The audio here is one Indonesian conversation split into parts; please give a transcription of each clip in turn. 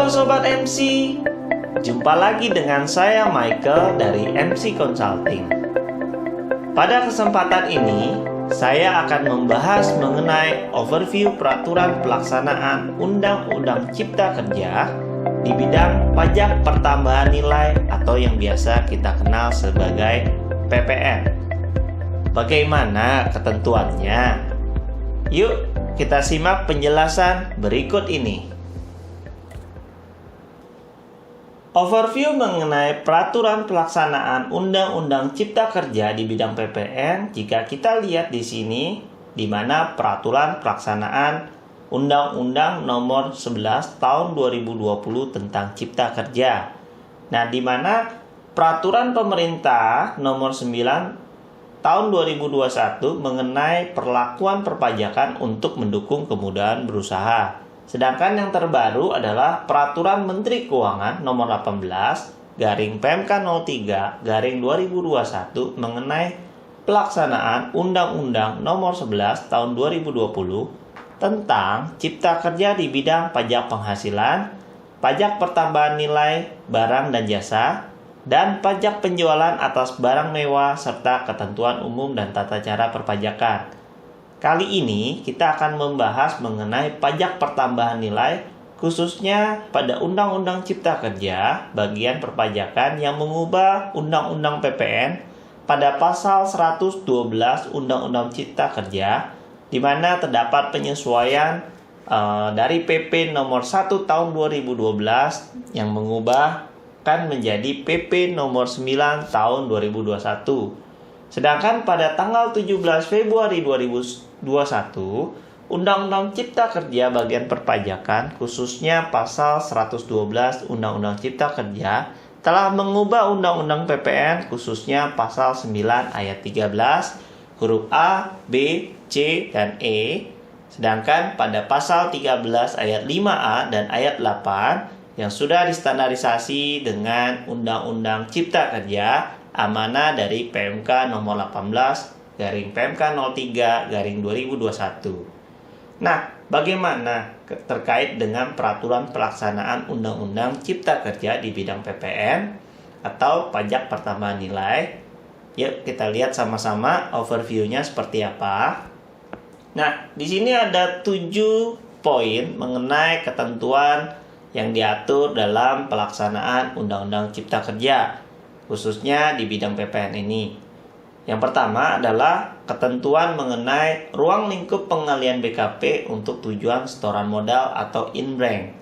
Halo Sobat MC, jumpa lagi dengan saya Michael dari MC Consulting. Pada kesempatan ini, saya akan membahas mengenai overview peraturan pelaksanaan Undang-Undang Cipta Kerja di bidang pajak pertambahan nilai atau yang biasa kita kenal sebagai PPN. Bagaimana ketentuannya? Yuk, kita simak penjelasan berikut ini. Overview mengenai peraturan pelaksanaan Undang-Undang Cipta Kerja di bidang PPN. Jika kita lihat di sini, di mana peraturan pelaksanaan Undang-Undang Nomor 11 Tahun 2020 tentang Cipta Kerja. Nah, di mana peraturan pemerintah Nomor 9 Tahun 2021 mengenai perlakuan perpajakan untuk mendukung kemudahan berusaha. Sedangkan yang terbaru adalah Peraturan Menteri Keuangan Nomor 18 PMK 03 2021 mengenai pelaksanaan Undang-Undang Nomor 11 Tahun 2020 tentang Cipta Kerja di bidang pajak penghasilan, pajak pertambahan nilai barang dan jasa, dan pajak penjualan atas barang mewah serta ketentuan umum dan tata cara perpajakan. Kali ini kita akan membahas mengenai pajak pertambahan nilai, khususnya pada Undang-Undang Cipta Kerja bagian perpajakan yang mengubah Undang-Undang PPN pada pasal 112 Undang-Undang Cipta Kerja, di mana terdapat penyesuaian dari PP nomor 1 tahun 2012 yang mengubahkan menjadi PP nomor 9 tahun 2021. Sedangkan pada tanggal 17 Februari 2021, Undang-Undang Cipta Kerja bagian perpajakan, khususnya pasal 112 Undang-Undang Cipta Kerja, telah mengubah Undang-Undang PPN, khususnya pasal 9 ayat 13, huruf A, B, C, dan E. Sedangkan pada pasal 13 ayat 5A dan ayat 8 yang sudah distandarisasi dengan Undang-Undang Cipta Kerja amanah dari PMK nomor 18 PMK 03 2021. Nah, bagaimana terkait dengan peraturan pelaksanaan Undang-Undang Cipta Kerja di bidang PPN atau pajak pertambahan nilai? Yuk kita lihat sama-sama overview-nya seperti apa. Nah, di sini ada 7 poin mengenai ketentuan yang diatur dalam pelaksanaan Undang-Undang Cipta Kerja, khususnya di bidang PPN ini. Yang pertama adalah ketentuan mengenai ruang lingkup pengalian BKP untuk tujuan setoran modal atau in-bank,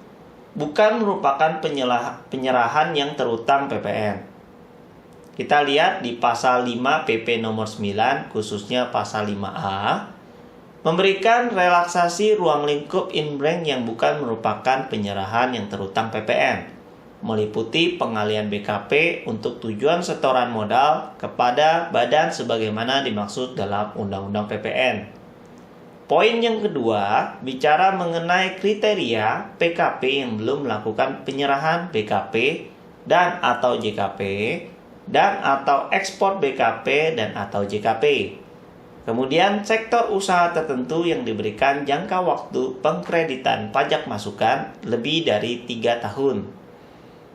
bukan merupakan penyerahan yang terutang PPN. Kita lihat di pasal 5 PP nomor 9, khususnya pasal 5A, memberikan relaksasi ruang lingkup in-bank yang bukan merupakan penyerahan yang terutang PPN, meliputi pengalian BKP untuk tujuan setoran modal kepada badan sebagaimana dimaksud dalam Undang-Undang PPN. Poin yang kedua, bicara mengenai kriteria PKP yang belum melakukan penyerahan BKP dan atau JKP, dan atau ekspor BKP dan atau JKP. Kemudian sektor usaha tertentu yang diberikan jangka waktu pengkreditan pajak masukan lebih dari 3 tahun.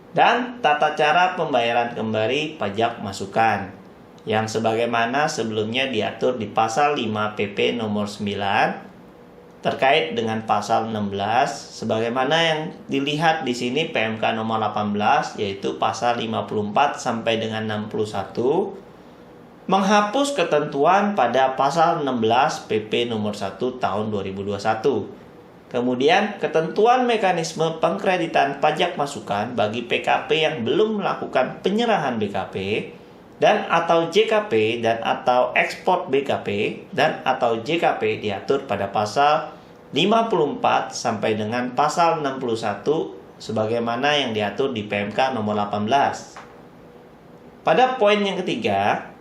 Dan tata cara pembayaran kembali pajak masukan yang sebagaimana sebelumnya diatur di pasal 5 PP nomor 9 terkait dengan pasal 16 sebagaimana yang dilihat di sini PMK nomor 18 yaitu pasal 54 sampai dengan 61 menghapus ketentuan pada pasal 16 PP nomor 1 tahun 2021. Kemudian, ketentuan mekanisme pengkreditan pajak masukan bagi PKP yang belum melakukan penyerahan BKP dan atau JKP dan atau ekspor BKP dan atau JKP diatur pada pasal 54 sampai dengan pasal 61 sebagaimana yang diatur di PMK nomor 18. Pada poin yang ketiga,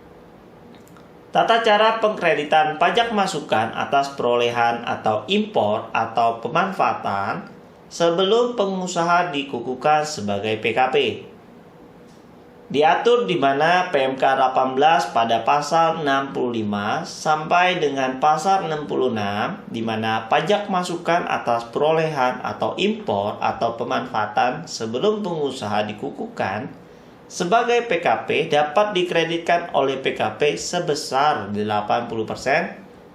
tata cara pengkreditan pajak masukan atas perolehan atau impor atau pemanfaatan sebelum pengusaha dikukuhkan sebagai PKP. Diatur di mana PMK 18 pada pasal 65 sampai dengan pasal 66, di mana pajak masukan atas perolehan atau impor atau pemanfaatan sebelum pengusaha dikukuhkan sebagai PKP dapat dikreditkan oleh PKP sebesar 80%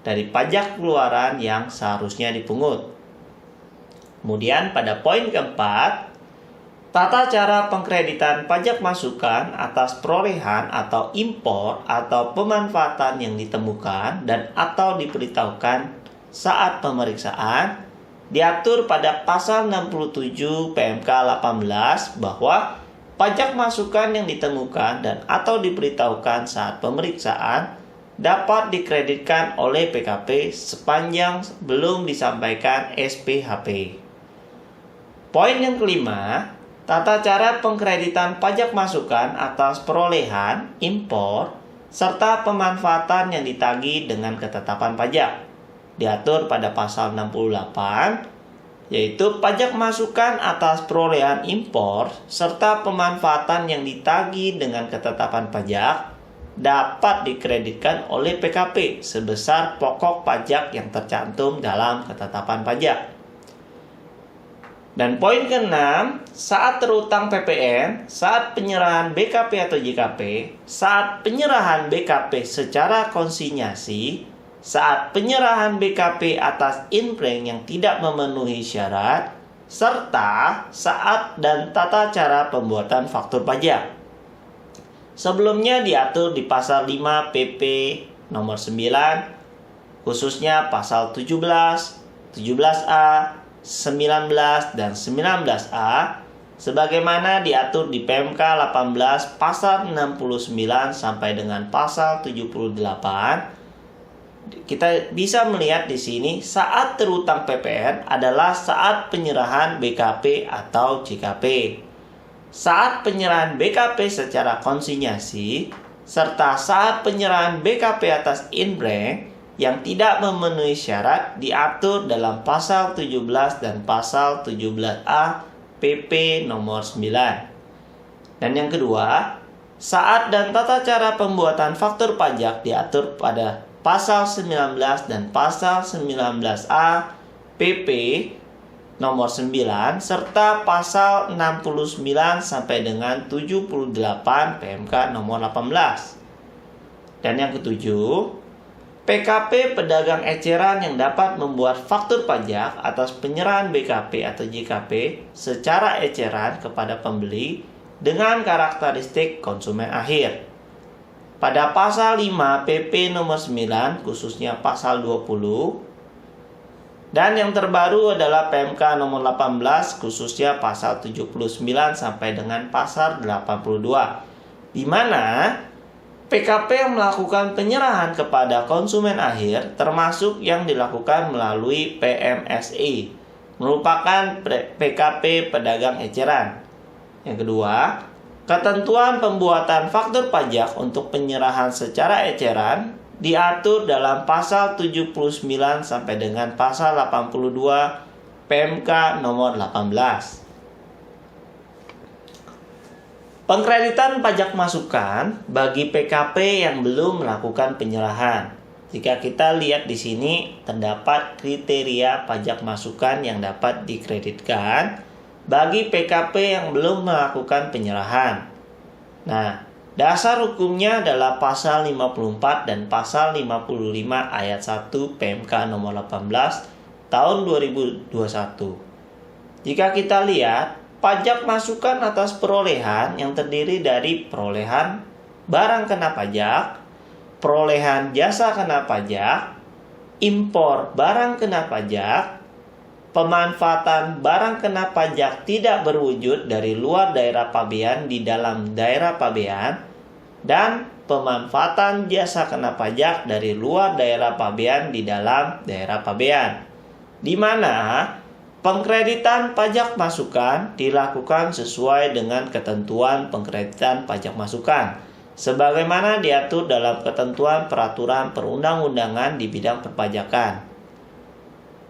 dari pajak keluaran yang seharusnya dipungut. Kemudian pada poin keempat, tata cara pengkreditan pajak masukan atas perolehan atau impor atau pemanfaatan yang ditemukan dan atau diberitahukan saat pemeriksaan diatur pada pasal 67 PMK 18 bahwa pajak masukan yang ditemukan dan atau diberitahukan saat pemeriksaan dapat dikreditkan oleh PKP sepanjang belum disampaikan SPHP. Poin yang kelima, tata cara pengkreditan pajak masukan atas perolehan, impor, serta pemanfaatan yang ditagih dengan ketetapan pajak. Diatur pada pasal 68, yaitu pajak masukan atas perolehan impor, serta pemanfaatan yang ditagih dengan ketetapan pajak, dapat dikreditkan oleh PKP sebesar pokok pajak yang tercantum dalam ketetapan pajak. Dan poin ke-6, saat terutang PPN, saat penyerahan BKP atau JKP, saat penyerahan BKP secara konsinyasi, saat penyerahan BKP atas inprank yang tidak memenuhi syarat, serta saat dan tata cara pembuatan faktur pajak. Sebelumnya diatur di pasal 5 PP nomor 9, khususnya pasal 17, 17A, 19 dan 19A sebagaimana diatur di PMK 18 pasal 69 sampai dengan pasal 78. Kita bisa melihat di sini saat terutang PPN adalah saat penyerahan BKP atau JKP. Saat penyerahan BKP secara konsinyasi serta saat penyerahan BKP atas inprank yang tidak memenuhi syarat diatur dalam pasal 17 dan pasal 17A PP nomor 9. Dan yang kedua, saat dan tata cara pembuatan faktur pajak diatur pada pasal 19 dan pasal 19A PP nomor 9 serta pasal 69 sampai dengan 78 PMK nomor 18. Dan yang ketujuh, PKP pedagang eceran yang dapat membuat faktur pajak atas penyerahan BKP atau JKP secara eceran kepada pembeli dengan karakteristik konsumen akhir. Pada pasal 5 PP nomor 9 khususnya pasal 20 dan yang terbaru adalah PMK nomor 18 khususnya pasal 79 sampai dengan pasal 82 di mana PKP yang melakukan penyerahan kepada konsumen akhir termasuk yang dilakukan melalui PMSI merupakan PKP pedagang eceran. Yang kedua, ketentuan pembuatan faktur pajak untuk penyerahan secara eceran diatur dalam pasal 79 sampai dengan pasal 82 PMK nomor 18. Pengkreditan pajak masukan bagi PKP yang belum melakukan penyerahan. Jika kita lihat di sini terdapat kriteria pajak masukan yang dapat dikreditkan bagi PKP yang belum melakukan penyerahan. Nah, dasar hukumnya adalah pasal 54 dan pasal 55 ayat 1 PMK nomor 18 tahun 2021. Jika kita lihat pajak masukan atas perolehan yang terdiri dari perolehan barang kena pajak, perolehan jasa kena pajak, impor barang kena pajak, pemanfaatan barang kena pajak tidak berwujud dari luar daerah pabean di dalam daerah pabean, dan pemanfaatan jasa kena pajak dari luar daerah pabean di dalam daerah pabean, di mana pengkreditan pajak masukan dilakukan sesuai dengan ketentuan pengkreditan pajak masukan sebagaimana diatur dalam ketentuan peraturan perundang-undangan di bidang perpajakan.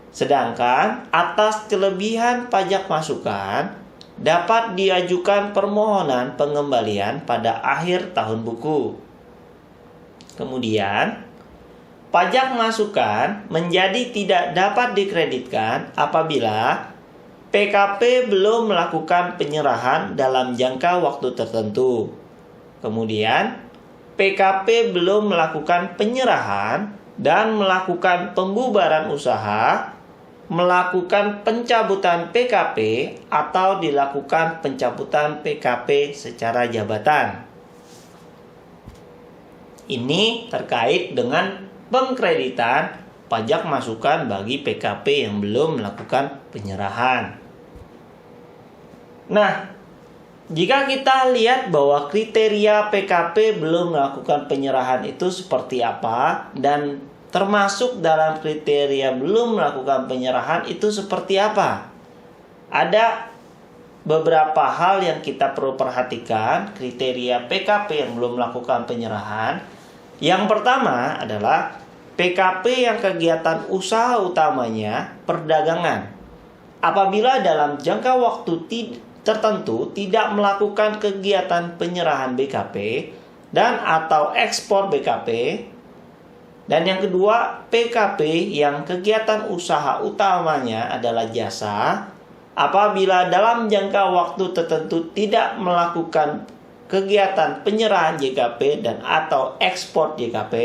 Sedangkan atas kelebihan pajak masukan dapat diajukan permohonan pengembalian pada akhir tahun buku. Kemudian, pajak masukan menjadi tidak dapat dikreditkan apabila PKP belum melakukan penyerahan dalam jangka waktu tertentu. Kemudian, PKP belum melakukan penyerahan dan melakukan pembubaran usaha, melakukan pencabutan PKP atau dilakukan pencabutan PKP secara jabatan. Ini terkait dengan pengkreditan pajak masukan bagi PKP yang belum melakukan penyerahan. Nah, jika kita lihat bahwa kriteria PKP belum melakukan penyerahan itu seperti apa, dan termasuk dalam kriteria belum melakukan penyerahan itu seperti apa? Ada beberapa hal yang kita perlu perhatikan kriteria PKP yang belum melakukan penyerahan. Yang pertama adalah PKP yang kegiatan usaha utamanya perdagangan. Apabila dalam jangka waktu tertentu tidak melakukan kegiatan penyerahan BKP dan atau ekspor BKP. Dan yang kedua, PKP yang kegiatan usaha utamanya adalah jasa, apabila dalam jangka waktu tertentu tidak melakukan kegiatan penyerahan JKP dan atau ekspor JKP.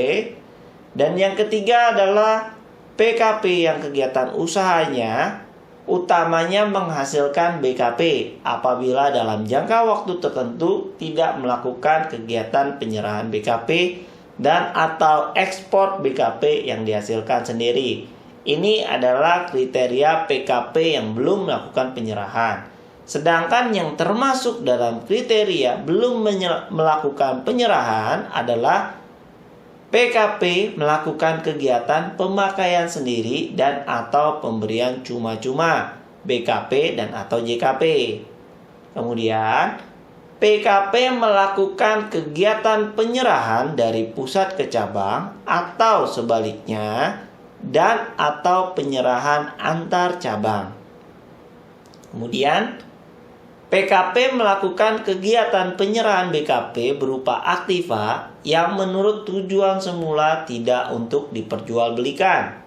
Dan yang ketiga adalah PKP yang kegiatan usahanya utamanya menghasilkan BKP, apabila dalam jangka waktu tertentu tidak melakukan kegiatan penyerahan BKP dan atau ekspor BKP yang dihasilkan sendiri. Ini adalah kriteria PKP yang belum melakukan penyerahan. Sedangkan yang termasuk dalam kriteria belum melakukan penyerahan adalah PKP melakukan kegiatan pemakaian sendiri dan atau pemberian cuma-cuma BKP dan atau JKP. Kemudian PKP melakukan kegiatan penyerahan dari pusat ke cabang atau sebaliknya dan atau penyerahan antar cabang. Kemudian PKP melakukan kegiatan penyerahan BKP berupa aktiva yang menurut tujuan semula tidak untuk diperjualbelikan.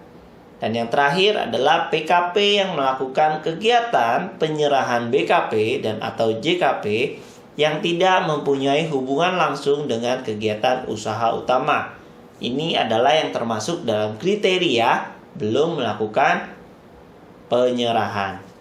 Dan yang terakhir adalah PKP yang melakukan kegiatan penyerahan BKP dan atau JKP yang tidak mempunyai hubungan langsung dengan kegiatan usaha utama. Ini adalah yang termasuk dalam kriteria belum melakukan penyerahan.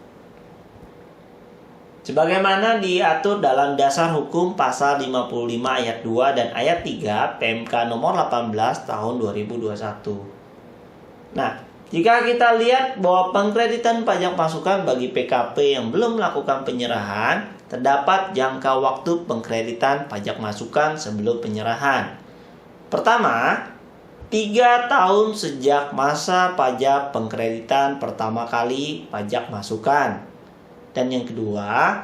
Sebagaimana diatur dalam Dasar Hukum Pasal 55 Ayat 2 dan Ayat 3 PMK nomor 18 tahun 2021. Nah, jika kita lihat bahwa pengkreditan pajak masukan bagi PKP yang belum melakukan penyerahan, terdapat jangka waktu pengkreditan pajak masukan sebelum penyerahan. Pertama, 3 tahun sejak masa pajak pengkreditan pertama kali pajak masukan. Dan yang kedua,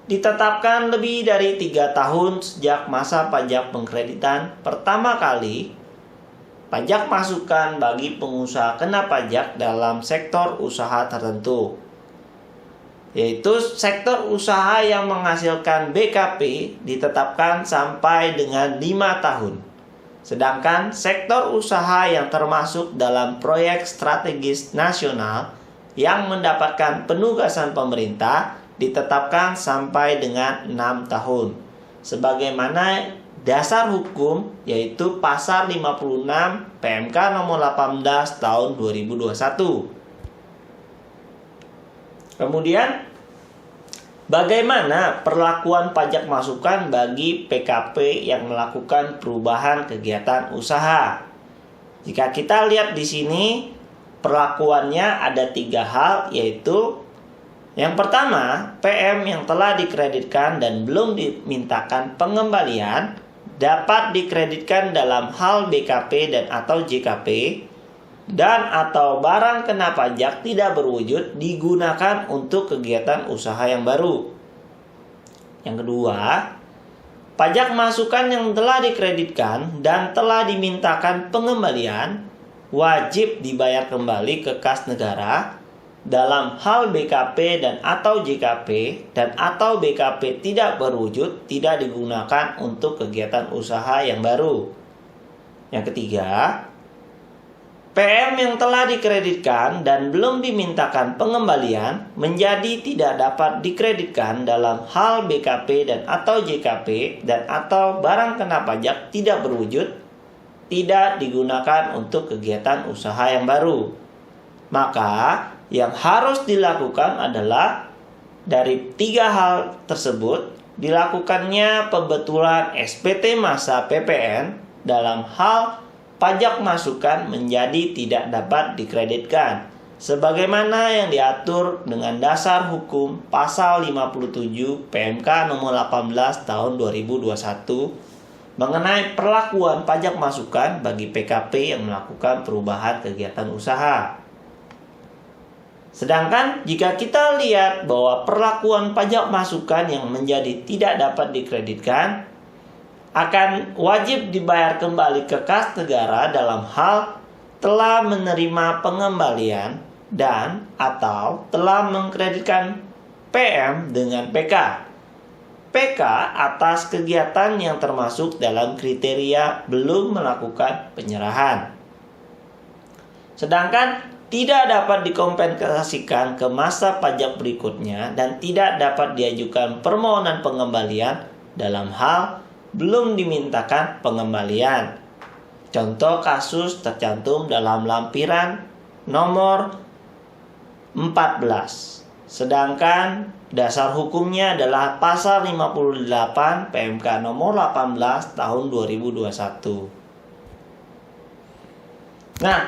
ditetapkan lebih dari 3 tahun sejak masa pajak pengkreditan pertama kali pajak masukan bagi pengusaha kena pajak dalam sektor usaha tertentu, yaitu sektor usaha yang menghasilkan BKP ditetapkan sampai dengan 5 tahun. Sedangkan sektor usaha yang termasuk dalam proyek strategis nasional yang mendapatkan penugasan pemerintah ditetapkan sampai dengan 6 tahun. Sebagaimana dasar hukum yaitu pasal 56 PMK nomor 18 tahun 2021. Kemudian bagaimana perlakuan pajak masukan bagi PKP yang melakukan perubahan kegiatan usaha? Jika kita lihat di sini, perlakuannya ada 3 hal, yaitu yang pertama, PM yang telah dikreditkan dan belum dimintakan pengembalian dapat dikreditkan dalam hal BKP dan atau JKP, dan atau barang kena pajak tidak berwujud digunakan untuk kegiatan usaha yang baru. Yang kedua, pajak masukan yang telah dikreditkan dan telah dimintakan pengembalian wajib dibayar kembali ke kas negara dalam hal BKP dan atau JKP dan atau BKP tidak berwujud tidak digunakan untuk kegiatan usaha yang baru. Yang ketiga, PM yang telah dikreditkan dan belum dimintakan pengembalian menjadi tidak dapat dikreditkan dalam hal BKP dan atau JKP dan atau barang kena pajak tidak berwujud tidak digunakan untuk kegiatan usaha yang baru. Maka yang harus dilakukan adalah dari 3 hal tersebut, dilakukannya pembetulan SPT masa PPN dalam hal pajak masukan menjadi tidak dapat dikreditkan sebagaimana yang diatur dengan dasar hukum pasal 57 PMK nomor 18 tahun 2021 mengenai perlakuan pajak masukan bagi PKP yang melakukan perubahan kegiatan usaha. Sedangkan jika kita lihat bahwa perlakuan pajak masukan yang menjadi tidak dapat dikreditkan akan wajib dibayar kembali ke kas negara dalam hal telah menerima pengembalian dan atau telah mengkreditkan PM dengan PK. PK atas kegiatan yang termasuk dalam kriteria belum melakukan penyerahan. Sedangkan tidak dapat dikompensasikan ke masa pajak berikutnya dan tidak dapat diajukan permohonan pengembalian dalam hal belum dimintakan pengembalian. Contoh kasus tercantum dalam lampiran nomor 14. Sedangkan dasar hukumnya adalah pasal 58 PMK nomor 18 tahun 2021. Nah,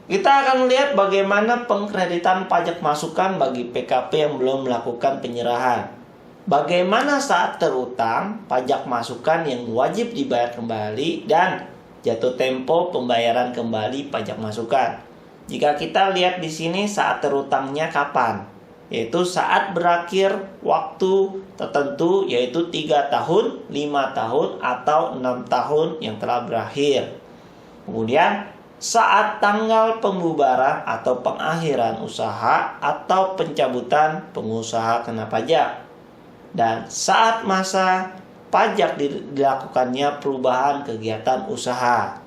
kita akan lihat bagaimana pengkreditan pajak masukan bagi PKP yang belum melakukan penyerahan. Bagaimana saat terutang, pajak masukan yang wajib dibayar kembali, dan jatuh tempo pembayaran kembali pajak masukan. Jika kita lihat di sini saat terutangnya kapan? Yaitu saat berakhir waktu tertentu, yaitu 3 tahun, 5 tahun, atau 6 tahun yang telah berakhir. Kemudian saat tanggal pembubaran atau pengakhiran usaha atau pencabutan pengusaha kena pajak. Dan saat masa pajak dilakukannya perubahan kegiatan usaha.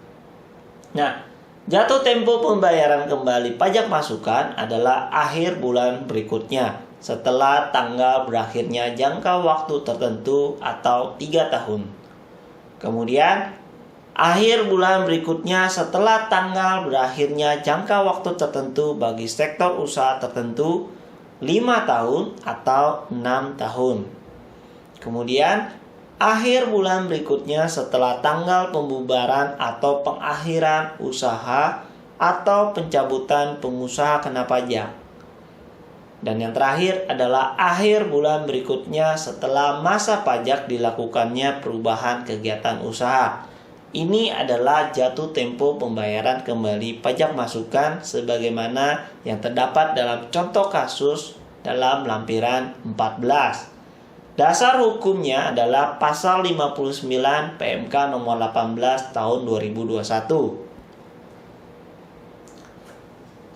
Nah, jatuh tempo pembayaran kembali pajak masukan adalah akhir bulan berikutnya setelah tanggal berakhirnya jangka waktu tertentu atau 3 tahun. Kemudian akhir bulan berikutnya setelah tanggal berakhirnya jangka waktu tertentu bagi sektor usaha tertentu 5 tahun atau 6 tahun. Kemudian akhir bulan berikutnya setelah tanggal pembubaran atau pengakhiran usaha atau pencabutan pengusaha kena pajak. Dan yang terakhir adalah akhir bulan berikutnya setelah masa pajak dilakukannya perubahan kegiatan usaha. Ini adalah jatuh tempo pembayaran kembali pajak masukan sebagaimana yang terdapat dalam contoh kasus dalam lampiran 14. Dasar hukumnya adalah pasal 59 PMK nomor 18 tahun 2021.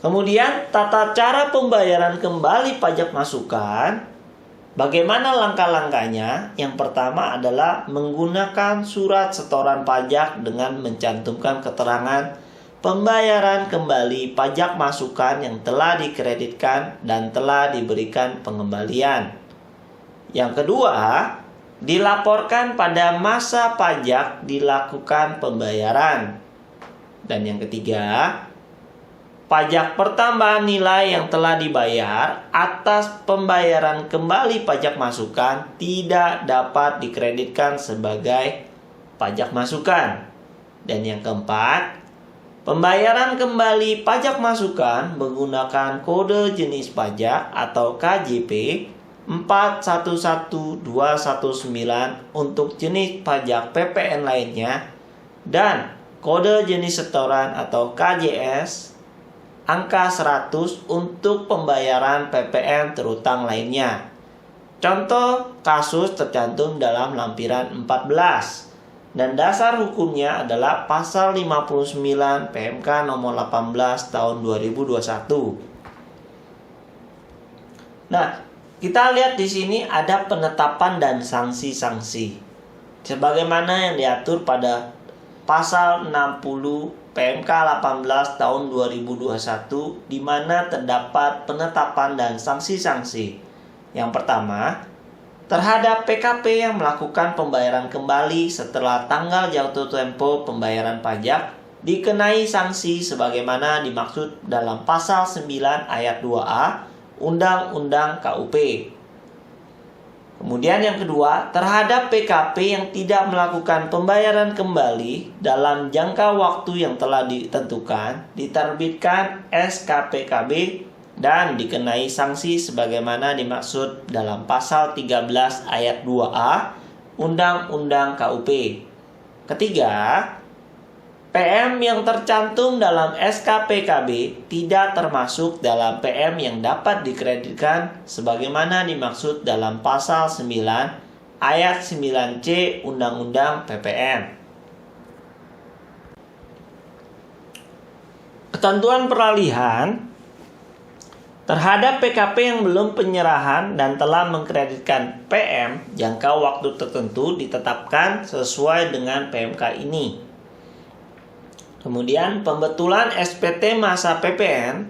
Kemudian tata cara pembayaran kembali pajak masukan. Bagaimana langkah-langkahnya? Yang pertama adalah menggunakan surat setoran pajak dengan mencantumkan keterangan pembayaran kembali pajak masukan yang telah dikreditkan dan telah diberikan pengembalian. Yang kedua, dilaporkan pada masa pajak dilakukan pembayaran. Dan yang ketiga, pajak pertambahan nilai yang telah dibayar atas pembayaran kembali pajak masukan tidak dapat dikreditkan sebagai pajak masukan. Dan yang keempat, pembayaran kembali pajak masukan menggunakan kode jenis pajak atau KJP 411219 untuk jenis pajak PPN lainnya dan kode jenis setoran atau KJS angka 100 untuk pembayaran PPN terutang lainnya. Contoh kasus tercantum dalam lampiran 14 dan dasar hukumnya adalah pasal 59 PMK nomor 18 tahun 2021. Nah, kita lihat di sini ada penetapan dan sanksi-sanksi. Sebagaimana yang diatur pada pasal 60 PMK 18 tahun 2021, di mana terdapat penetapan dan sanksi-sanksi. Yang pertama, terhadap PKP yang melakukan pembayaran kembali setelah tanggal jatuh tempo pembayaran pajak dikenai sanksi sebagaimana dimaksud dalam pasal 9 ayat 2A Undang-Undang KUP. Kemudian yang kedua, terhadap PKP yang tidak melakukan pembayaran kembali dalam jangka waktu yang telah ditentukan, diterbitkan SKPKB dan dikenai sanksi sebagaimana dimaksud dalam pasal 13 ayat 2A Undang-Undang KUP. Ketiga, PM yang tercantum dalam SKPKB tidak termasuk dalam PM yang dapat dikreditkan sebagaimana dimaksud dalam pasal 9 ayat 9C Undang-Undang PPN. Ketentuan peralihan terhadap PKP yang belum penyerahan dan telah mengkreditkan PM jangka waktu tertentu ditetapkan sesuai dengan PMK ini. Kemudian pembetulan SPT masa PPN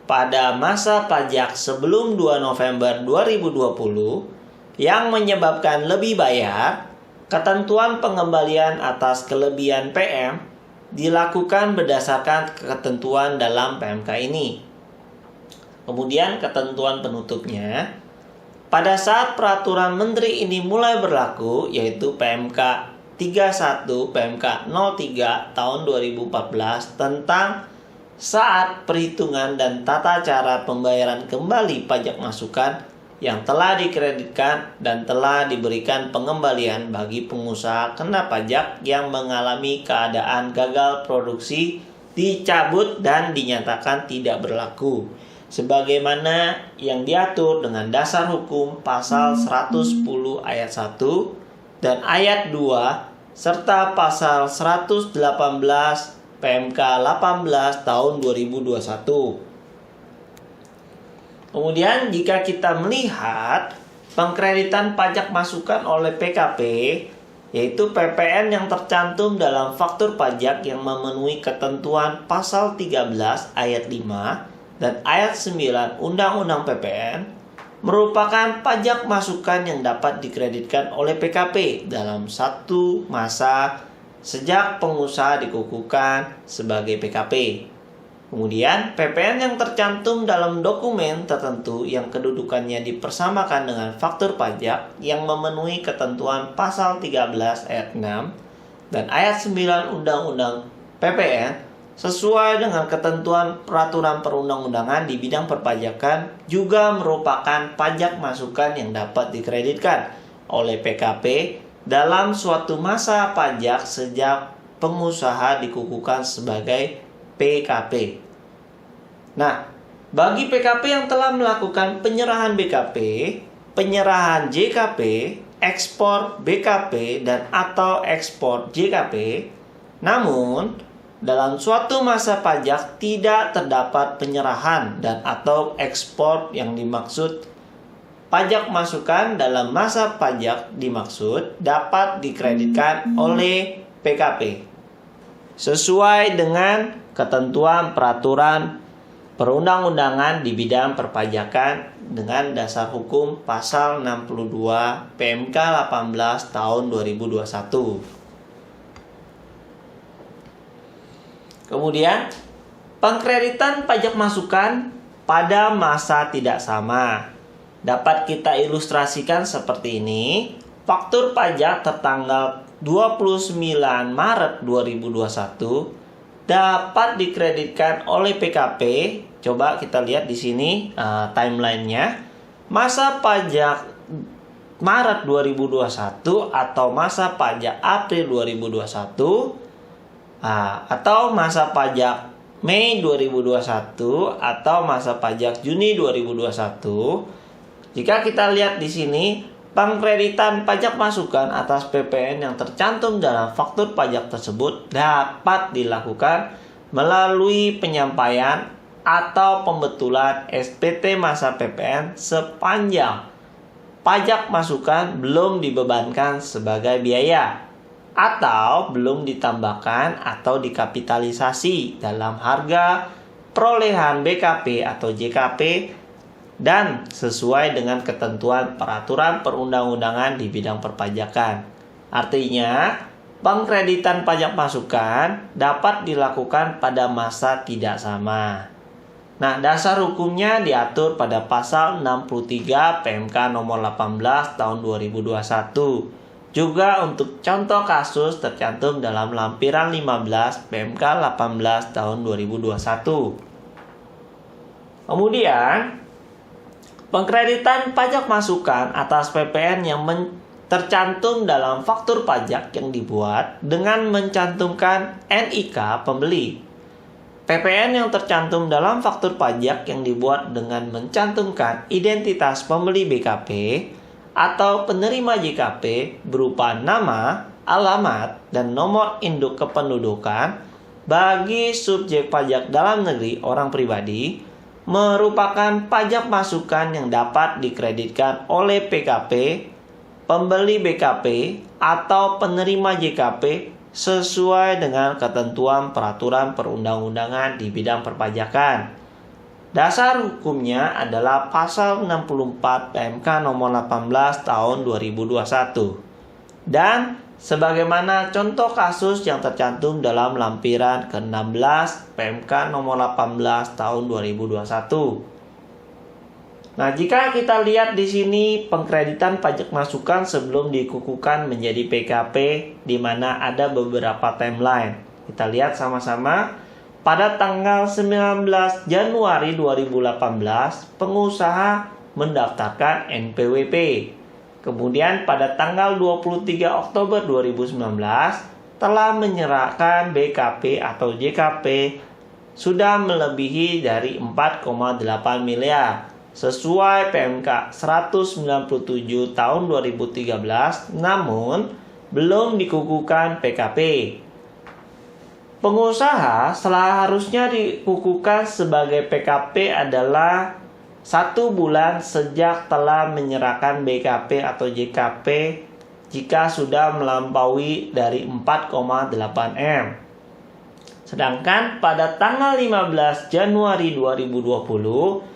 pada masa pajak sebelum 2 November 2020 yang menyebabkan lebih bayar, ketentuan pengembalian atas kelebihan PM dilakukan berdasarkan ketentuan dalam PMK ini. Kemudian ketentuan penutupnya, pada saat peraturan menteri ini mulai berlaku, yaitu PMK 31 PMK 03 tahun 2014 tentang saat perhitungan dan tata cara pembayaran kembali pajak masukan yang telah dikreditkan dan telah diberikan pengembalian bagi pengusaha kena pajak yang mengalami keadaan gagal produksi dicabut dan dinyatakan tidak berlaku sebagaimana yang diatur dengan dasar hukum pasal 110 ayat 1 dan ayat 2 serta pasal 118 PMK 18 tahun 2021. Kemudian jika kita melihat pengkreditan pajak masukan oleh PKP, yaitu PPN yang tercantum dalam faktur pajak yang memenuhi ketentuan pasal 13 ayat 5 dan ayat 9 Undang-Undang PPN, merupakan pajak masukan yang dapat dikreditkan oleh PKP dalam satu masa sejak pengusaha dikukuhkan sebagai PKP. Kemudian, PPN yang tercantum dalam dokumen tertentu yang kedudukannya dipersamakan dengan faktur pajak yang memenuhi ketentuan pasal 13 ayat 6 dan ayat 9 Undang-Undang PPN sesuai dengan ketentuan peraturan perundang-undangan di bidang perpajakan juga merupakan pajak masukan yang dapat dikreditkan oleh PKP dalam suatu masa pajak sejak pengusaha dikukuhkan sebagai PKP. Nah, bagi PKP yang telah melakukan penyerahan BKP, penyerahan JKP, ekspor BKP dan atau ekspor JKP, namun dalam suatu masa pajak tidak terdapat penyerahan dan atau ekspor yang dimaksud, pajak masukan dalam masa pajak dimaksud dapat dikreditkan oleh PKP sesuai dengan ketentuan peraturan perundang-undangan di bidang perpajakan dengan dasar hukum pasal 62 PMK 18 tahun 2021. Kemudian, pengkreditan pajak masukan pada masa tidak sama dapat kita ilustrasikan seperti ini. Faktur pajak tertanggal 29 Maret 2021 dapat dikreditkan oleh PKP. Coba kita lihat di sini timelinenya. Masa pajak Maret 2021 atau masa pajak April 2021 atau masa pajak Mei 2021 atau masa pajak Juni 2021. Jika kita lihat di sini, pengkreditan pajak masukan atas PPN yang tercantum dalam faktur pajak tersebut dapat dilakukan melalui penyampaian atau pembetulan SPT masa PPN sepanjang pajak masukan belum dibebankan sebagai biaya atau belum ditambahkan atau dikapitalisasi dalam harga perolehan BKP atau JKP dan sesuai dengan ketentuan peraturan perundang-undangan di bidang perpajakan. Artinya, pengkreditan pajak masukan dapat dilakukan pada masa tidak sama. Nah, dasar hukumnya diatur pada pasal 63 PMK nomor 18 tahun 2021. Juga untuk contoh kasus tercantum dalam lampiran 15 PMK 18 tahun 2021. Kemudian, pengkreditan pajak masukan atas PPN yang tercantum dalam faktur pajak yang dibuat dengan mencantumkan NIK pembeli. PPN yang tercantum dalam faktur pajak yang dibuat dengan mencantumkan identitas pembeli BKP atau penerima JKP berupa nama, alamat, dan nomor induk kependudukan bagi subjek pajak dalam negeri orang pribadi merupakan pajak masukan yang dapat dikreditkan oleh PKP, pembeli BKP, atau penerima JKP sesuai dengan ketentuan peraturan perundang-undangan di bidang perpajakan. Dasar hukumnya adalah pasal 64 PMK nomor 18 tahun 2021. Dan sebagaimana contoh kasus yang tercantum dalam lampiran ke-16 PMK nomor 18 tahun 2021. Nah, jika kita lihat di sini pengkreditan pajak masukan sebelum dikukuhkan menjadi PKP, di mana ada beberapa timeline. Kita lihat sama-sama. Pada tanggal 19 Januari 2018, pengusaha mendaftarkan NPWP. Kemudian pada tanggal 23 Oktober 2019, telah menyerahkan BKP atau JKP sudah melebihi dari 4,8 miliar. Sesuai PMK 197 tahun 2013, namun belum dikukuhkan PKP. Pengusaha seharusnya dikukuhkan sebagai PKP adalah 1 bulan sejak telah menyerahkan BKP atau JKP jika sudah melampaui dari 4,8 M. Sedangkan pada tanggal 15 Januari 2020,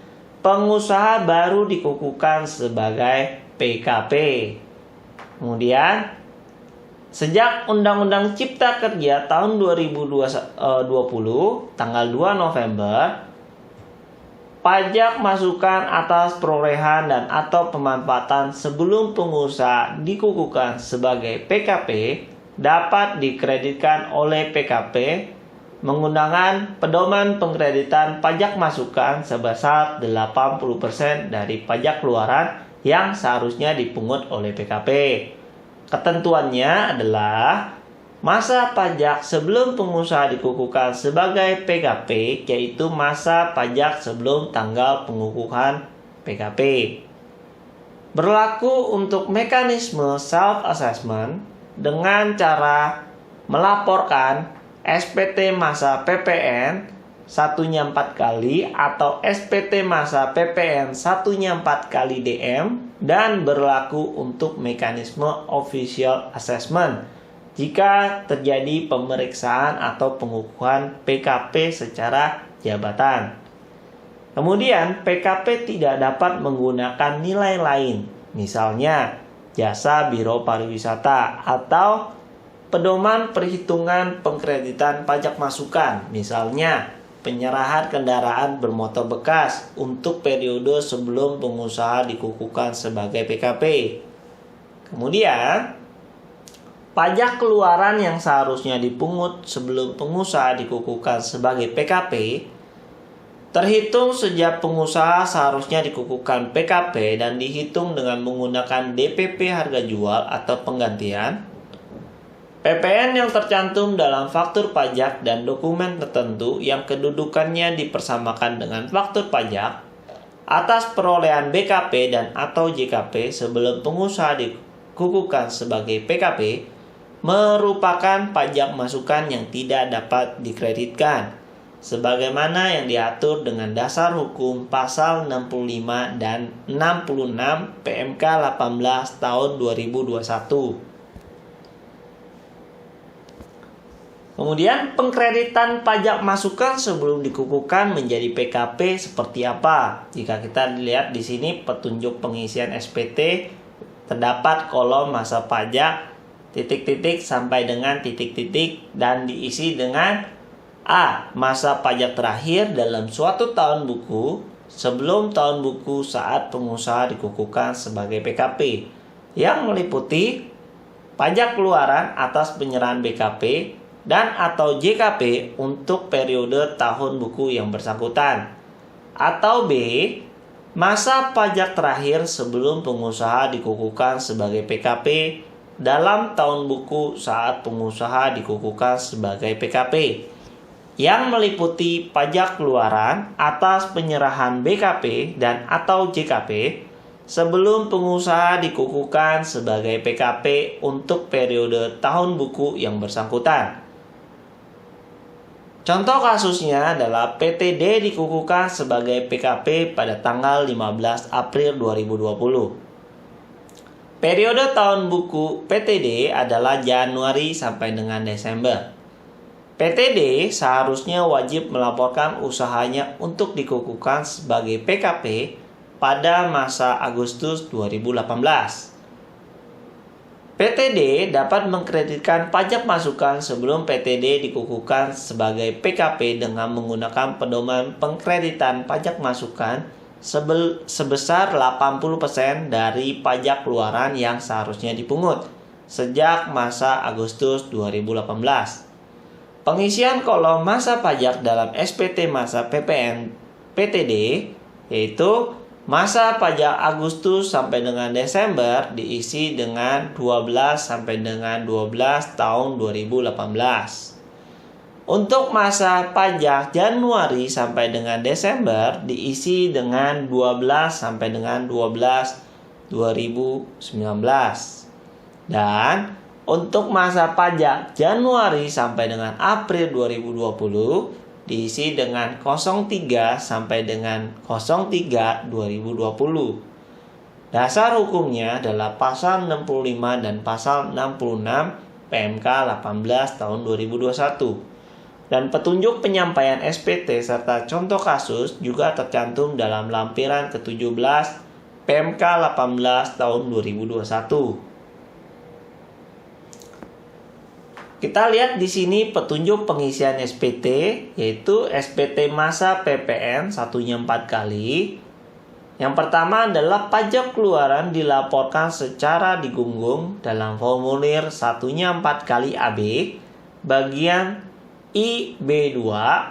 pengusaha baru dikukuhkan sebagai PKP. Kemudian, sejak Undang-Undang Cipta Kerja tahun 2020, tanggal 2 November, pajak masukan atas perolehan dan atau pemanfaatan sebelum pengusaha dikukuhkan sebagai PKP dapat dikreditkan oleh PKP menggunakan pedoman pengkreditan pajak masukan sebesar 80% dari pajak keluaran yang seharusnya dipungut oleh PKP. Ketentuannya adalah masa pajak sebelum pengusaha dikukuhkan sebagai PKP, yaitu masa pajak sebelum tanggal pengukuhan PKP. Berlaku untuk mekanisme self-assessment dengan cara melaporkan SPT masa PPN satunya 4 kali atau SPT masa PPN satunya 4 kali DM, dan berlaku untuk mekanisme official assessment jika terjadi pemeriksaan atau pengukuhan PKP secara jabatan. Kemudian PKP tidak dapat menggunakan nilai lain, misalnya jasa biro pariwisata atau pedoman perhitungan pengkreditan pajak masukan, misalnya penyerahan kendaraan bermotor bekas untuk periode sebelum pengusaha dikukuhkan sebagai PKP. Kemudian, pajak keluaran yang seharusnya dipungut sebelum pengusaha dikukuhkan sebagai PKP terhitung sejak pengusaha seharusnya dikukuhkan PKP dan dihitung dengan menggunakan DPP harga jual atau penggantian. PPN yang tercantum dalam faktur pajak dan dokumen tertentu yang kedudukannya dipersamakan dengan faktur pajak atas perolehan BKP dan atau JKP sebelum pengusaha dikukuhkan sebagai PKP merupakan pajak masukan yang tidak dapat dikreditkan sebagaimana yang diatur dengan dasar hukum pasal 65 dan 66 PMK 18 tahun 2021. Kemudian pengkreditan pajak masukan sebelum dikukuhkan menjadi PKP seperti apa? Jika kita lihat di sini petunjuk pengisian SPT, terdapat kolom masa pajak titik-titik sampai dengan titik-titik dan diisi dengan A. Masa pajak terakhir dalam suatu tahun buku sebelum tahun buku saat pengusaha dikukuhkan sebagai PKP, yang meliputi pajak keluaran atas penyerahan BKP dan atau JKP untuk periode tahun buku yang bersangkutan. Atau B. Masa pajak terakhir sebelum pengusaha dikukuhkan sebagai PKP dalam tahun buku saat pengusaha dikukuhkan sebagai PKP, yang meliputi pajak keluaran atas penyerahan BKP dan atau JKP sebelum pengusaha dikukuhkan sebagai PKP untuk periode tahun buku yang bersangkutan. Contoh kasusnya adalah PTD dikukuhkan sebagai PKP pada tanggal 15 April 2020. Periode tahun buku PTD adalah Januari sampai dengan Desember. PTD seharusnya wajib melaporkan usahanya untuk dikukuhkan sebagai PKP pada masa Agustus 2018. PTD dapat mengkreditkan pajak masukan sebelum PTD dikukuhkan sebagai PKP dengan menggunakan pedoman pengkreditan pajak masukan sebesar 80% dari pajak keluaran yang seharusnya dipungut sejak masa Agustus 2018. Pengisian kolom masa pajak dalam SPT masa PPN PTD yaitu masa pajak Agustus sampai dengan Desember diisi dengan 12 sampai dengan 12 tahun 2018. Untuk masa pajak Januari sampai dengan Desember diisi dengan 12 sampai dengan 12 2019. Dan untuk masa pajak Januari sampai dengan April 2020 diisi dengan 03 sampai dengan 03 2020. Dasar hukumnya adalah pasal 65 dan pasal 66 PMK 18 tahun 2021. Dan petunjuk penyampaian SPT serta contoh kasus juga tercantum dalam lampiran ke-17 PMK 18 tahun 2021. Kita lihat di sini petunjuk pengisian SPT, yaitu SPT masa PPN satunya 4 kali. Yang pertama adalah pajak keluaran dilaporkan secara digunggung dalam formulir satunya 4 kali AB, bagian IB2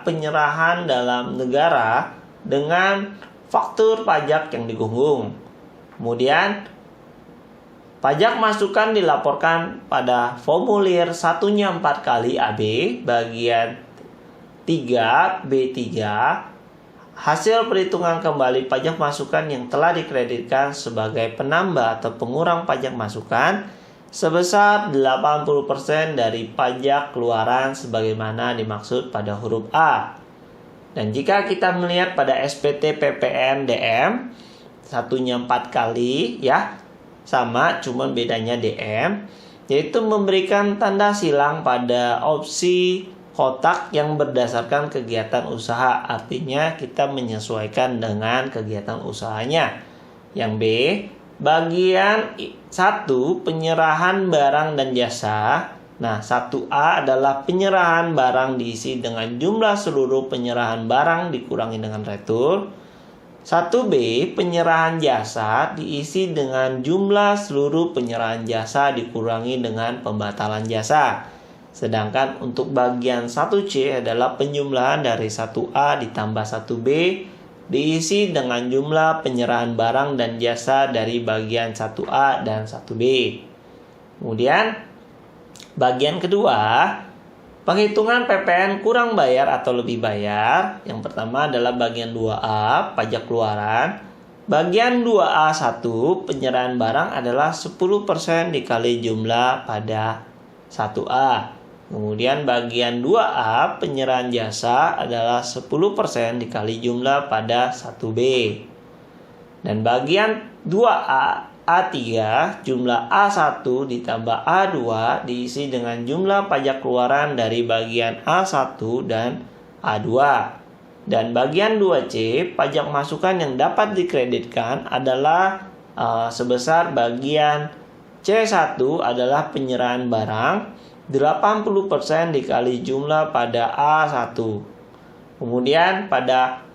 penyerahan dalam negara dengan faktur pajak yang digunggung. Kemudian pajak masukan dilaporkan pada formulir satunya 4 kali AB bagian 3B3 hasil perhitungan kembali pajak masukan yang telah dikreditkan sebagai penambah atau pengurang pajak masukan sebesar 80% dari pajak keluaran sebagaimana dimaksud pada huruf A. Dan jika kita melihat pada SPT PPN DM satunya 4 kali ya, sama, cuman bedanya DM, yaitu memberikan tanda silang pada opsi kotak yang berdasarkan kegiatan usaha. Artinya kita menyesuaikan dengan kegiatan usahanya. Yang B, bagian 1 penyerahan barang dan jasa. Nah, 1A adalah penyerahan barang diisi dengan jumlah seluruh penyerahan barang dikurangi dengan retur. 1B, penyerahan jasa diisi dengan jumlah seluruh penyerahan jasa dikurangi dengan pembatalan jasa. Sedangkan untuk bagian 1C adalah penjumlahan dari 1A ditambah 1B diisi dengan jumlah penyerahan barang dan jasa dari bagian 1A dan 1B. Kemudian bagian kedua, penghitungan PPN kurang bayar atau lebih bayar. Yang pertama adalah bagian 2A, pajak keluaran. Bagian 2A1, penyerahan barang adalah 10% dikali jumlah pada 1A. Kemudian bagian 2A penyerahan jasa adalah 10% dikali jumlah pada 1B. Dan bagian 2A A3 jumlah A1 ditambah A2 diisi dengan jumlah pajak keluaran dari bagian A1 dan A2. Dan bagian 2C pajak masukan yang dapat dikreditkan adalah sebesar bagian C1 adalah penyerahan barang 80% dikali jumlah pada A1. Kemudian pada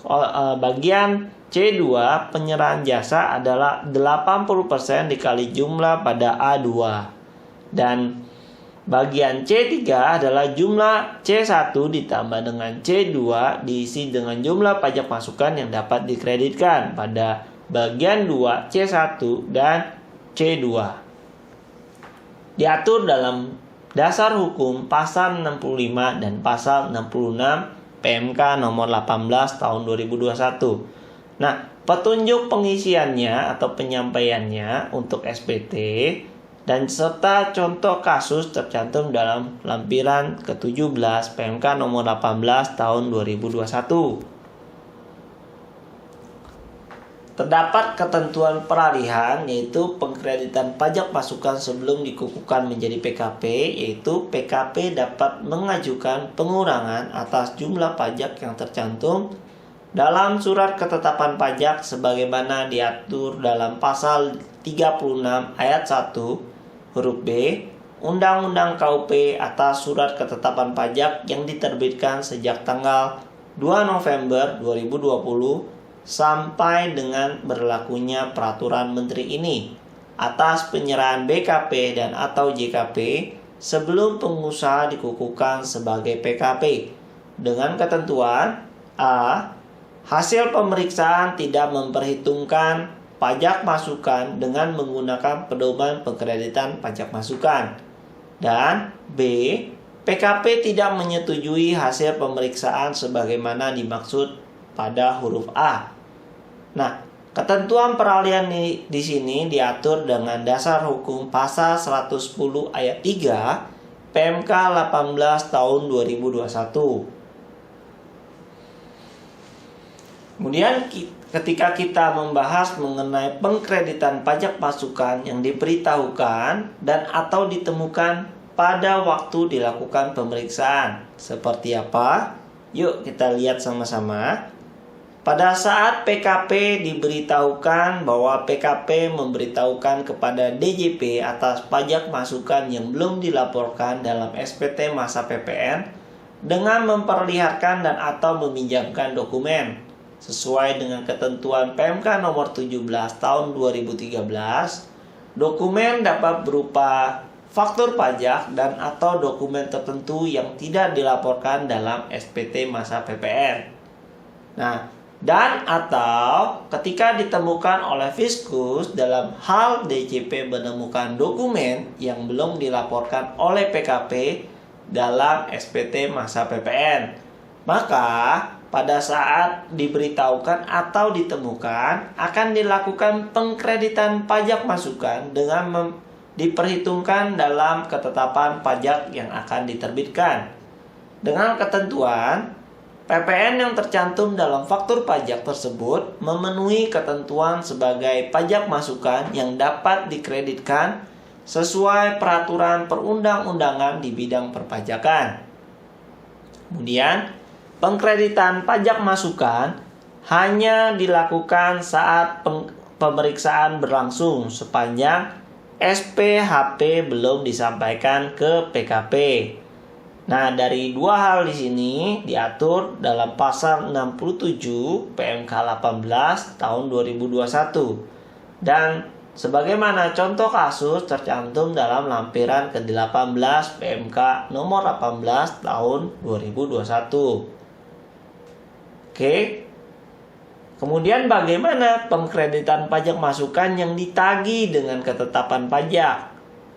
bagian C2 penyerahan jasa adalah 80% dikali jumlah pada A2. Dan bagian C3 adalah jumlah C1 ditambah dengan C2 diisi dengan jumlah pajak masukan yang dapat dikreditkan pada bagian 2 C1 dan C2. Diatur dalam Dasar Hukum Pasal 65 dan Pasal 66 PMK nomor 18 tahun 2021. Nah, petunjuk pengisiannya atau penyampaiannya untuk SPT dan serta contoh kasus tercantum dalam lampiran ke-17 PMK nomor 18 tahun 2021. Terdapat ketentuan peralihan yaitu pengkreditan pajak masukan sebelum dikukuhkan menjadi PKP, yaitu PKP dapat mengajukan pengurangan atas jumlah pajak yang tercantum dalam surat ketetapan pajak sebagaimana diatur dalam pasal 36 ayat 1 huruf B Undang-Undang KUP atas surat ketetapan pajak yang diterbitkan sejak tanggal 2 November 2020 sampai dengan berlakunya peraturan menteri ini atas penyerahan BKP dan atau JKP sebelum pengusaha dikukuhkan sebagai PKP dengan ketentuan A. Hasil pemeriksaan tidak memperhitungkan pajak masukan dengan menggunakan pedoman pengkreditan pajak masukan. Dan B. PKP tidak menyetujui hasil pemeriksaan sebagaimana dimaksud pada huruf A. Nah, ketentuan peralihan di sini diatur dengan Dasar Hukum Pasal 110 ayat 3 PMK 18 tahun 2021. Kemudian ketika kita membahas mengenai pengkreditan pajak masukan yang diberitahukan dan atau ditemukan pada waktu dilakukan pemeriksaan. Seperti apa? Yuk kita lihat sama-sama. Pada saat PKP diberitahukan bahwa PKP memberitahukan kepada DJP atas pajak masukan yang belum dilaporkan dalam SPT masa PPN dengan memperlihatkan dan atau meminjamkan dokumen sesuai dengan ketentuan PMK nomor 17 tahun 2013. Dokumen dapat berupa faktur pajak dan atau dokumen tertentu yang tidak dilaporkan dalam SPT masa PPN. Nah, dan atau ketika ditemukan oleh Fiskus dalam hal DJP menemukan dokumen yang belum dilaporkan oleh PKP dalam SPT masa PPN, maka pada saat diberitahukan atau ditemukan akan dilakukan pengkreditan pajak masukan dengan diperhitungkan dalam ketetapan pajak yang akan diterbitkan dengan ketentuan PPN yang tercantum dalam faktur pajak tersebut memenuhi ketentuan sebagai pajak masukan yang dapat dikreditkan sesuai peraturan perundang-undangan di bidang perpajakan. Kemudian, pengkreditan pajak masukan hanya dilakukan saat pemeriksaan berlangsung sepanjang SPHP belum disampaikan ke PKP. Nah, dari dua hal di sini diatur dalam pasal 67 PMK 18 tahun 2021 dan sebagaimana contoh kasus tercantum dalam lampiran ke-18 PMK nomor 18 tahun 2021. Oke. Kemudian bagaimana pengkreditan pajak masukan yang ditagih dengan ketetapan pajak?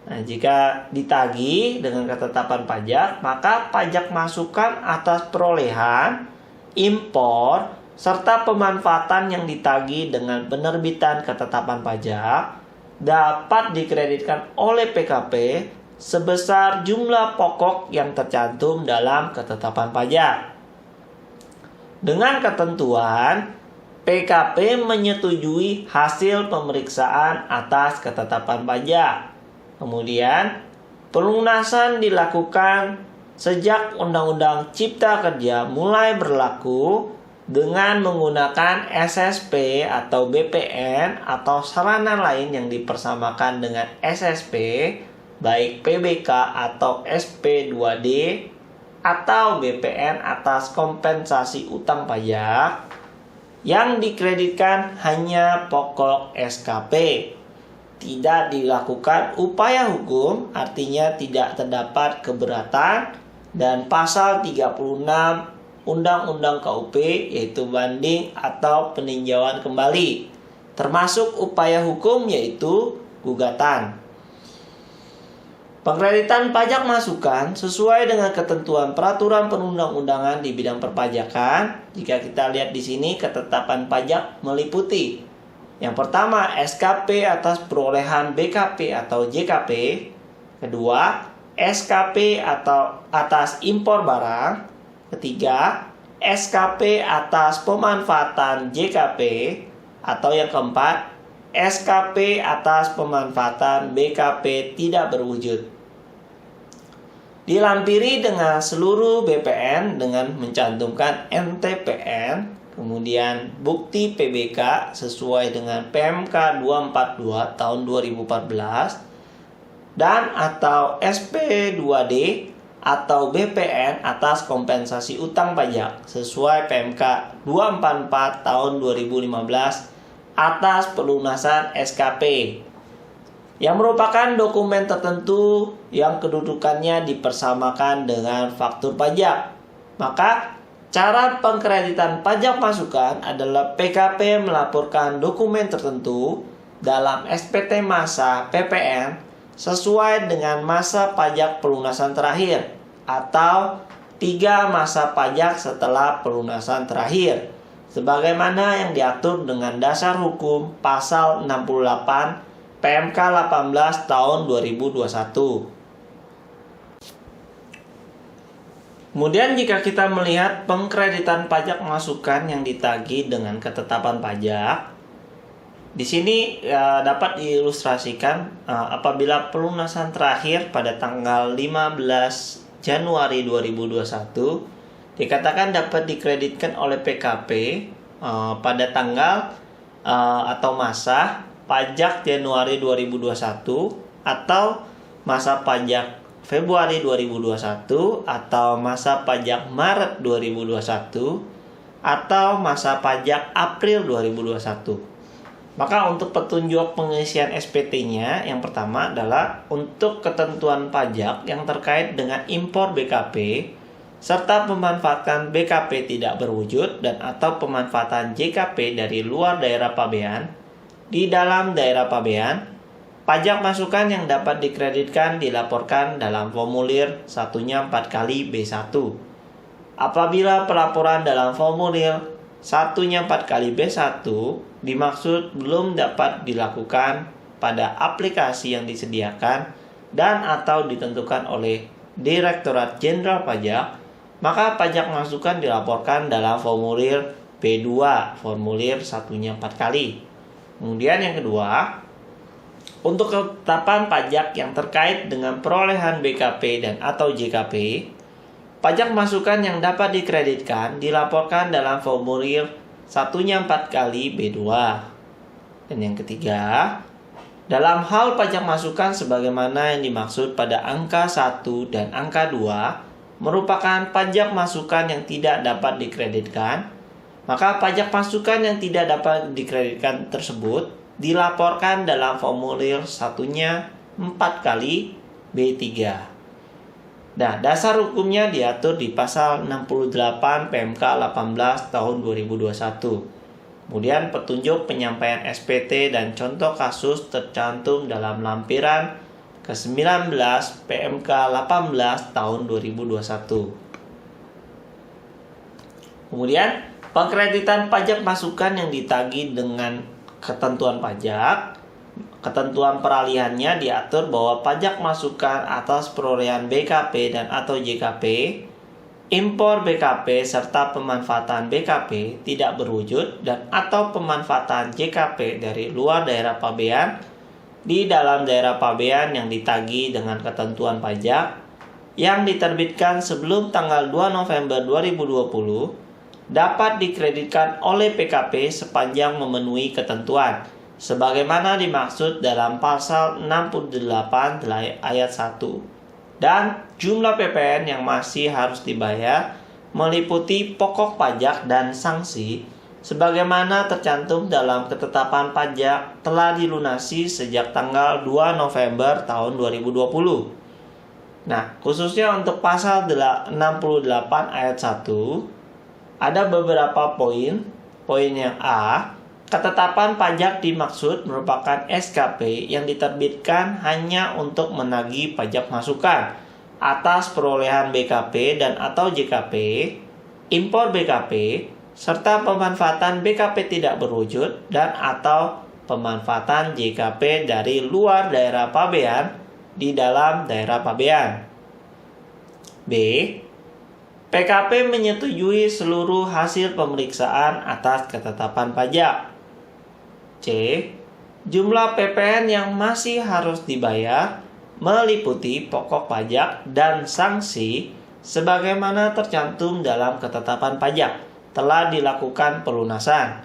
Nah, jika ditagih dengan ketetapan pajak, maka pajak masukan atas perolehan, impor, serta pemanfaatan yang ditagih dengan penerbitan ketetapan pajak dapat dikreditkan oleh PKP sebesar jumlah pokok yang tercantum dalam ketetapan pajak. Dengan ketentuan, PKP menyetujui hasil pemeriksaan atas ketetapan pajak. Kemudian, pelunasan dilakukan sejak Undang-Undang Cipta Kerja mulai berlaku dengan menggunakan SSP atau BPN atau sarana lain yang dipersamakan dengan SSP, baik PBK atau SP2D atau BPN atas kompensasi utang pajak yang dikreditkan hanya pokok SKP. Tidak dilakukan upaya hukum, artinya tidak terdapat keberatan, dan pasal 36 Undang-Undang KUP yaitu banding atau peninjauan kembali, termasuk upaya hukum yaitu gugatan. Pengkreditan pajak masukan sesuai dengan ketentuan peraturan perundang-undangan di bidang perpajakan. Jika kita lihat di sini, ketetapan pajak meliputi yang pertama SKP atas perolehan BKP atau JKP, kedua SKP atau atas impor barang, ketiga SKP atas pemanfaatan JKP, atau yang keempat SKP atas pemanfaatan BKP tidak berwujud. Dilampiri dengan seluruh BPN dengan mencantumkan NTPN, kemudian bukti PBK sesuai dengan PMK 242 tahun 2014, dan atau SP2D atau BPN atas kompensasi utang pajak sesuai PMK 244 tahun 2015 atas pelunasan SKP, yang merupakan dokumen tertentu yang kedudukannya dipersamakan dengan faktur pajak. Maka cara pengkreditan pajak masukan adalah PKP melaporkan dokumen tertentu dalam SPT masa PPN sesuai dengan masa pajak pelunasan terakhir atau 3 masa pajak setelah pelunasan terakhir, sebagaimana yang diatur dengan dasar hukum pasal 68 PMK 18 tahun 2021. Kemudian jika kita melihat pengkreditan pajak masukan yang ditagih dengan ketetapan pajak, di sini dapat diilustrasikan apabila pelunasan terakhir pada tanggal 15 Januari 2021 dikatakan dapat dikreditkan oleh PKP pada tanggal atau masa pajak Januari 2021 atau masa pajak Februari 2021 atau masa pajak Maret 2021 atau masa pajak April 2021. Maka untuk petunjuk pengisian SPT-nya, yang pertama adalah untuk ketentuan pajak yang terkait dengan impor BKP serta pemanfaatan BKP tidak berwujud dan atau pemanfaatan JKP dari luar daerah pabean di dalam daerah pabean, pajak masukan yang dapat dikreditkan dilaporkan dalam formulir satunya 4 kali B1. Apabila pelaporan dalam formulir satunya 4 kali B1 dimaksud belum dapat dilakukan pada aplikasi yang disediakan dan atau ditentukan oleh Direktorat Jenderal Pajak, maka pajak masukan dilaporkan dalam formulir B2, formulir satunya 4 kali. Kemudian yang kedua, untuk ketetapan pajak yang terkait dengan perolehan BKP dan atau JKP, pajak masukan yang dapat dikreditkan dilaporkan dalam formulir satunya 4 kali B2. Dan yang ketiga, dalam hal pajak masukan sebagaimana yang dimaksud pada angka 1 dan angka 2 merupakan pajak masukan yang tidak dapat dikreditkan, maka pajak masukan yang tidak dapat dikreditkan tersebut dilaporkan dalam formulir satunya 4 kali B3. Nah, dasar hukumnya diatur di pasal 68 PMK 18 tahun 2021. Kemudian petunjuk penyampaian SPT dan contoh kasus tercantum dalam lampiran ke-19 PMK 18 tahun 2021. Kemudian pengkreditan pajak masukan yang ditagih dengan ketentuan pajak Ketentuan peralihannya diatur bahwa pajak masukan atas perolehan BKP dan atau JKP, impor BKP serta pemanfaatan BKP tidak berwujud dan atau pemanfaatan JKP dari luar daerah pabean di dalam daerah pabean yang ditagih dengan ketentuan pajak yang diterbitkan sebelum tanggal 2 November 2020 dapat dikreditkan oleh PKP sepanjang memenuhi ketentuan sebagaimana dimaksud dalam pasal 68 ayat 1. Dan jumlah PPN yang masih harus dibayar meliputi pokok pajak dan sanksi sebagaimana tercantum dalam ketetapan pajak telah dilunasi sejak tanggal 2 November tahun 2020. Nah, khususnya untuk pasal 68 ayat 1 ada beberapa poin. Poin yang A, ketetapan pajak dimaksud merupakan SKP yang diterbitkan hanya untuk menagih pajak masukan atas perolehan BKP dan atau JKP, impor BKP, serta pemanfaatan BKP tidak berwujud dan atau pemanfaatan JKP dari luar daerah pabean di dalam daerah pabean. B. PKP menyetujui seluruh hasil pemeriksaan atas ketetapan pajak. C. Jumlah PPN yang masih harus dibayar meliputi pokok pajak dan sanksi sebagaimana tercantum dalam ketetapan pajak telah dilakukan pelunasan.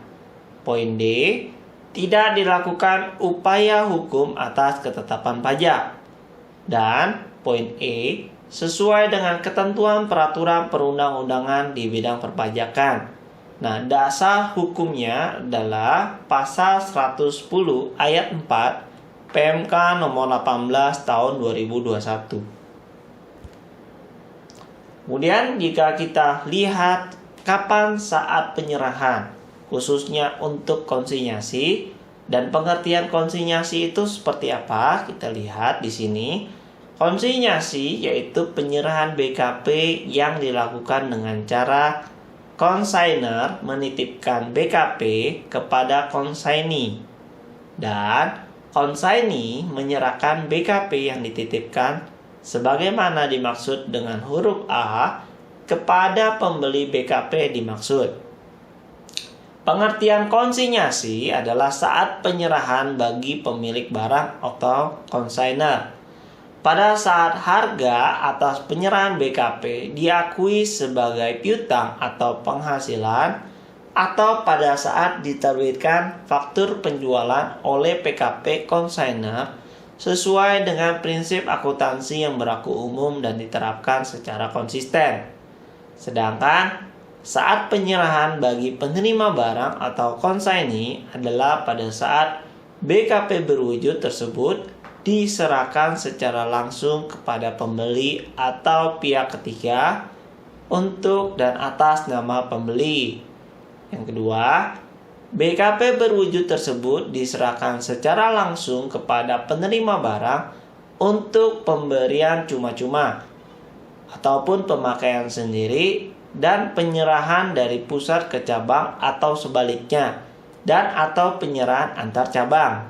Poin D. Tidak dilakukan upaya hukum atas ketetapan pajak. Dan poin E. Sesuai dengan ketentuan peraturan perundang-undangan di bidang perpajakan. Nah, dasar hukumnya adalah pasal 110 ayat 4 PMK nomor 18 tahun 2021. Kemudian jika kita lihat kapan saat penyerahan, khususnya untuk konsinyasi dan pengertian konsinyasi itu seperti apa, kita lihat di sini. Konsinyasi yaitu penyerahan BKP yang dilakukan dengan cara konsainer menitipkan BKP kepada konsaini dan konsaini menyerahkan BKP yang dititipkan sebagaimana dimaksud dengan huruf A kepada pembeli BKP dimaksud. Pengertian konsinyasi adalah saat penyerahan bagi pemilik barang atau konsainer. Pada saat harga atas penyerahan BKP diakui sebagai piutang atau penghasilan atau pada saat diterbitkan faktur penjualan oleh PKP konsainer sesuai dengan prinsip akuntansi yang berlaku umum dan diterapkan secara konsisten. Sedangkan saat penyerahan bagi penerima barang atau konsaini adalah pada saat BKP berwujud tersebut diserahkan secara langsung kepada pembeli atau pihak ketiga untuk dan atas nama pembeli. Yang kedua, BKP berwujud tersebut diserahkan secara langsung kepada penerima barang untuk pemberian cuma-cuma ataupun pemakaian sendiri dan penyerahan dari pusat ke cabang atau sebaliknya dan atau penyerahan antar cabang.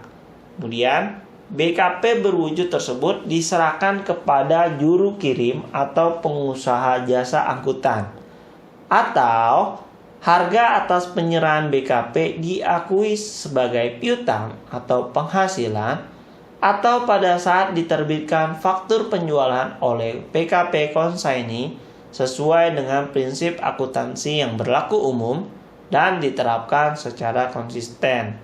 Kemudian BKP berwujud tersebut diserahkan kepada juru kirim atau pengusaha jasa angkutan. Atau harga atas penyerahan BKP diakui sebagai piutang atau penghasilan atau pada saat diterbitkan faktur penjualan oleh PKP konsaini sesuai dengan prinsip akuntansi yang berlaku umum dan diterapkan secara konsisten.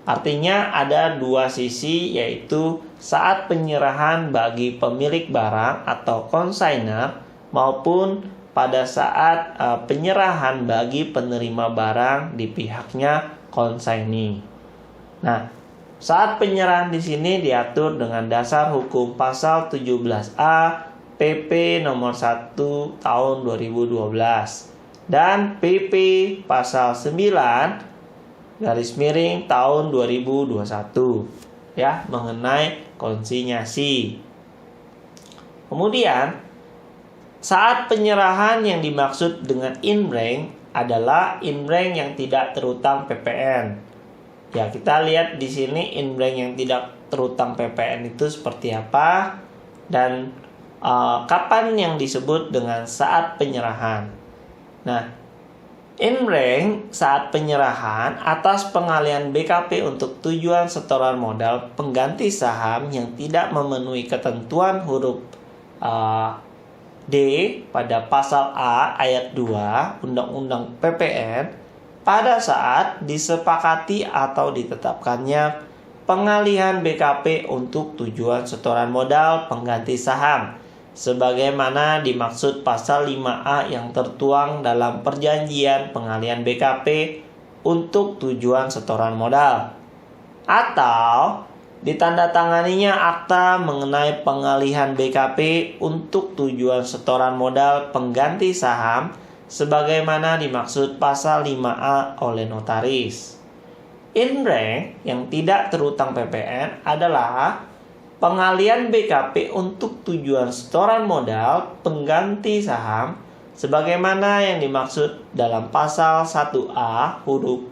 Artinya ada dua sisi, yaitu saat penyerahan bagi pemilik barang atau konsainer maupun pada saat penyerahan bagi penerima barang di pihaknya konsaini. Nah, saat penyerahan di sini diatur dengan dasar hukum pasal 17A PP nomor 1 tahun 2012 dan PP pasal 9 garis miring tahun 2021 ya mengenai konsinyasi. Kemudian saat penyerahan yang dimaksud dengan inbrank adalah inbrank yang tidak terutang PPN. Ya, kita lihat di sini inbrank yang tidak terutang PPN itu seperti apa dan kapan yang disebut dengan saat penyerahan. Nah, inbrank saat penyerahan atas pengalihan BKP untuk tujuan setoran modal pengganti saham yang tidak memenuhi ketentuan huruf D pada pasal A ayat 2 Undang-Undang PPN pada saat disepakati atau ditetapkannya pengalihan BKP untuk tujuan setoran modal pengganti saham sebagaimana dimaksud pasal 5A yang tertuang dalam perjanjian pengalihan BKP untuk tujuan setoran modal, atau ditandatanganinya akta mengenai pengalihan BKP untuk tujuan setoran modal pengganti saham sebagaimana dimaksud pasal 5A oleh notaris. Inbrank yang tidak terutang PPN adalah pengalihan BKP untuk tujuan setoran modal pengganti saham sebagaimana yang dimaksud dalam pasal 1A huruf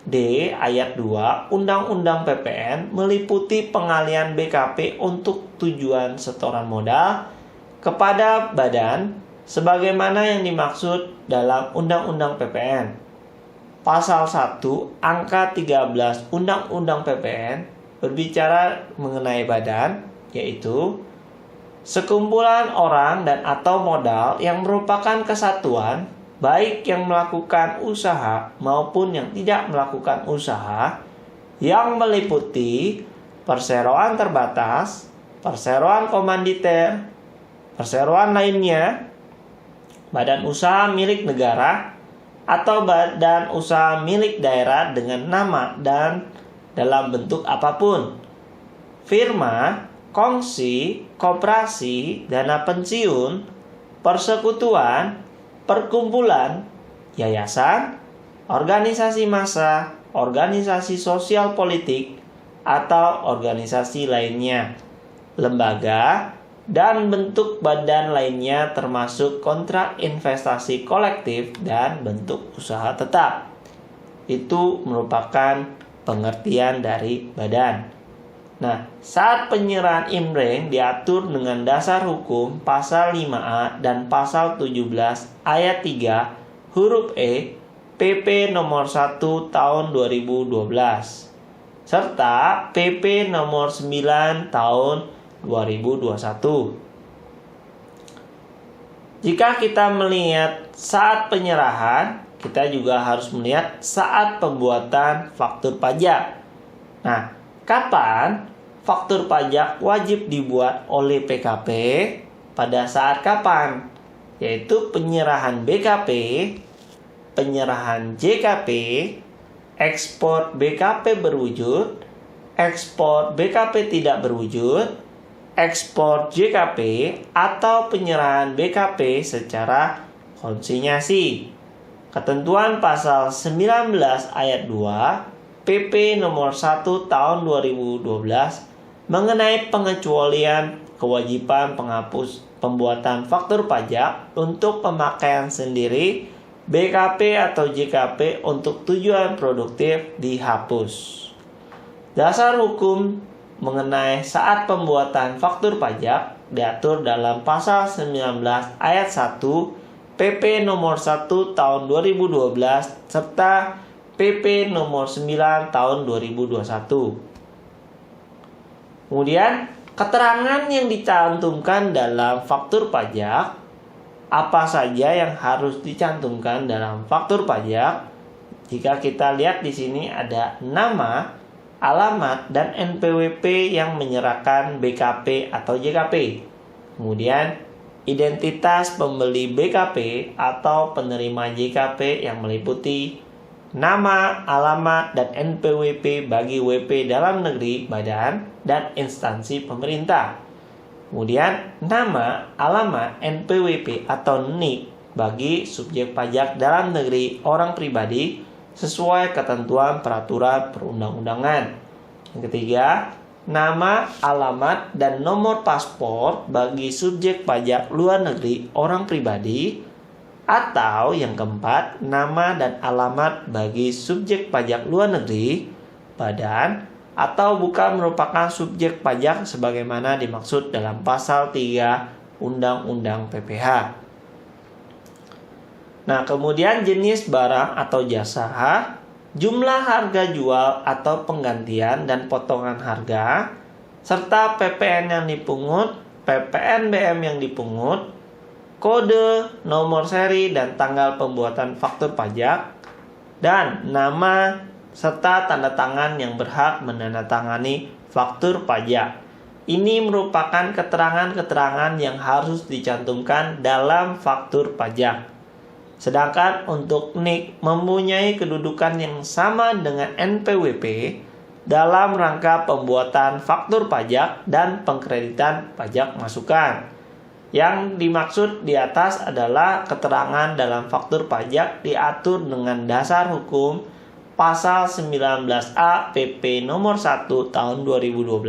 D ayat 2 Undang-Undang PPN meliputi pengalihan BKP untuk tujuan setoran modal kepada badan sebagaimana yang dimaksud dalam Undang-Undang PPN. Pasal 1 angka 13 Undang-Undang PPN berbicara mengenai badan, yaitu sekumpulan orang dan atau modal yang merupakan kesatuan baik yang melakukan usaha maupun yang tidak melakukan usaha yang meliputi perseroan terbatas, perseroan komanditer, perseroan lainnya, badan usaha milik negara atau badan usaha milik daerah dengan nama dan dalam bentuk apapun, firma, kongsi, koperasi, dana pensiun, persekutuan, perkumpulan, yayasan, organisasi massa, organisasi sosial politik, atau organisasi lainnya, lembaga, dan bentuk badan lainnya termasuk kontrak investasi kolektif dan bentuk usaha tetap. Itu merupakan pengertian dari badan. Nah, saat penyerahan inbrank diatur dengan dasar hukum pasal 5A dan pasal 17 ayat 3 huruf E PP nomor 1 tahun 2012 serta PP nomor 9 tahun 2021. Jika kita melihat saat penyerahan, kita juga harus melihat saat pembuatan faktur pajak. Nah, kapan faktur pajak wajib dibuat oleh PKP? Pada saat kapan? Yaitu penyerahan BKP, penyerahan JKP, ekspor BKP berwujud, ekspor BKP tidak berwujud, ekspor JKP atau penyerahan BKP secara konsinyasi. Ketentuan pasal 19 ayat 2 PP nomor 1 tahun 2012 mengenai pengecualian kewajiban penghapus pembuatan faktur pajak untuk pemakaian sendiri BKP atau JKP untuk tujuan produktif dihapus. Dasar hukum mengenai saat pembuatan faktur pajak diatur dalam pasal 19 ayat 1 PP nomor 1 tahun 2012 serta PP nomor 9 tahun 2021. Kemudian, keterangan yang dicantumkan dalam faktur pajak, apa saja yang harus dicantumkan dalam faktur pajak? Jika kita lihat di sini ada nama, alamat, dan NPWP yang menyerahkan BKP atau JKP. Kemudian, identitas pembeli BKP atau penerima JKP yang meliputi nama, alamat, dan NPWP bagi WP dalam negeri, badan, dan instansi pemerintah. Kemudian, nama, alamat, NPWP atau NIK bagi subjek pajak dalam negeri orang pribadi sesuai ketentuan peraturan perundang-undangan. Yang ketiga, nama, alamat, dan nomor paspor bagi subjek pajak luar negeri orang pribadi Atau yang keempat, nama dan alamat bagi subjek pajak luar negeri, badan, atau bukan merupakan subjek pajak sebagaimana dimaksud dalam pasal 3 Undang-Undang PPh. Nah, kemudian jenis barang atau jasa, jumlah harga jual atau penggantian dan potongan harga, serta PPN yang dipungut, PPNBM yang dipungut, kode, nomor seri, dan tanggal pembuatan faktur pajak, dan nama serta tanda tangan yang berhak menandatangani faktur pajak. Ini merupakan keterangan-keterangan yang harus dicantumkan dalam faktur pajak. Sedangkan untuk NIK mempunyai kedudukan yang sama dengan NPWP dalam rangka pembuatan faktur pajak dan pengkreditan pajak masukan. Yang dimaksud di atas adalah keterangan dalam faktur pajak diatur dengan dasar hukum pasal 19A PP nomor 1 tahun 2012,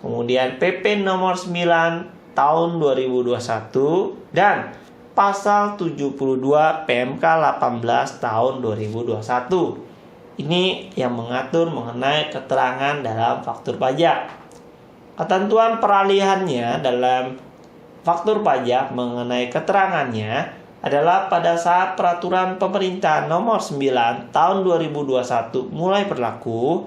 kemudian PP nomor 9 tahun 2021, dan pasal 72 PMK 18 tahun 2021. Ini yang mengatur mengenai keterangan dalam faktur pajak. Ketentuan peralihannya dalam faktur pajak mengenai keterangannya adalah pada saat peraturan pemerintah nomor 9 tahun 2021 mulai berlaku,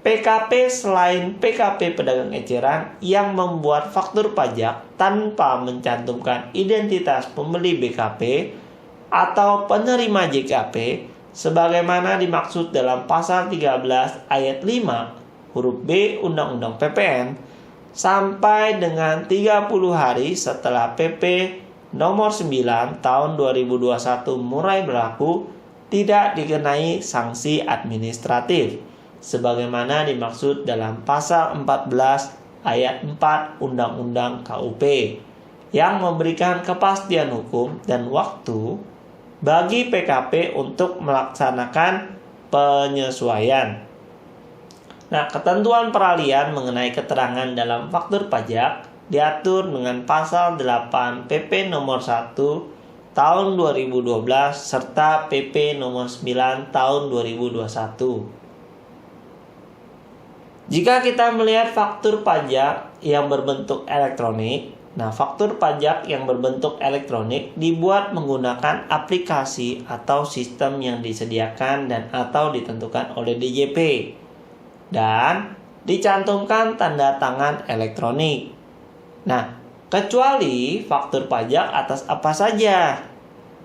PKP selain PKP pedagang eceran yang membuat faktur pajak tanpa mencantumkan identitas pembeli BKP atau penerima JKP sebagaimana dimaksud dalam pasal 13 ayat 5 huruf B Undang-Undang PPN sampai dengan 30 hari setelah PP nomor 9 tahun 2021 mulai berlaku tidak dikenai sanksi administratif sebagaimana dimaksud dalam pasal 14 ayat 4 Undang-Undang KUP yang memberikan kepastian hukum dan waktu bagi PKP untuk melaksanakan penyesuaian. Nah, ketentuan peralihan mengenai keterangan dalam faktur pajak diatur dengan pasal 8 PP nomor 1 tahun 2012 serta PP nomor 9 tahun 2021. Jika kita melihat faktur pajak yang berbentuk elektronik, nah faktur pajak yang berbentuk elektronik dibuat menggunakan aplikasi atau sistem yang disediakan dan atau ditentukan oleh DJP dan dicantumkan tanda tangan elektronik. Nah, kecuali faktur pajak atas apa saja?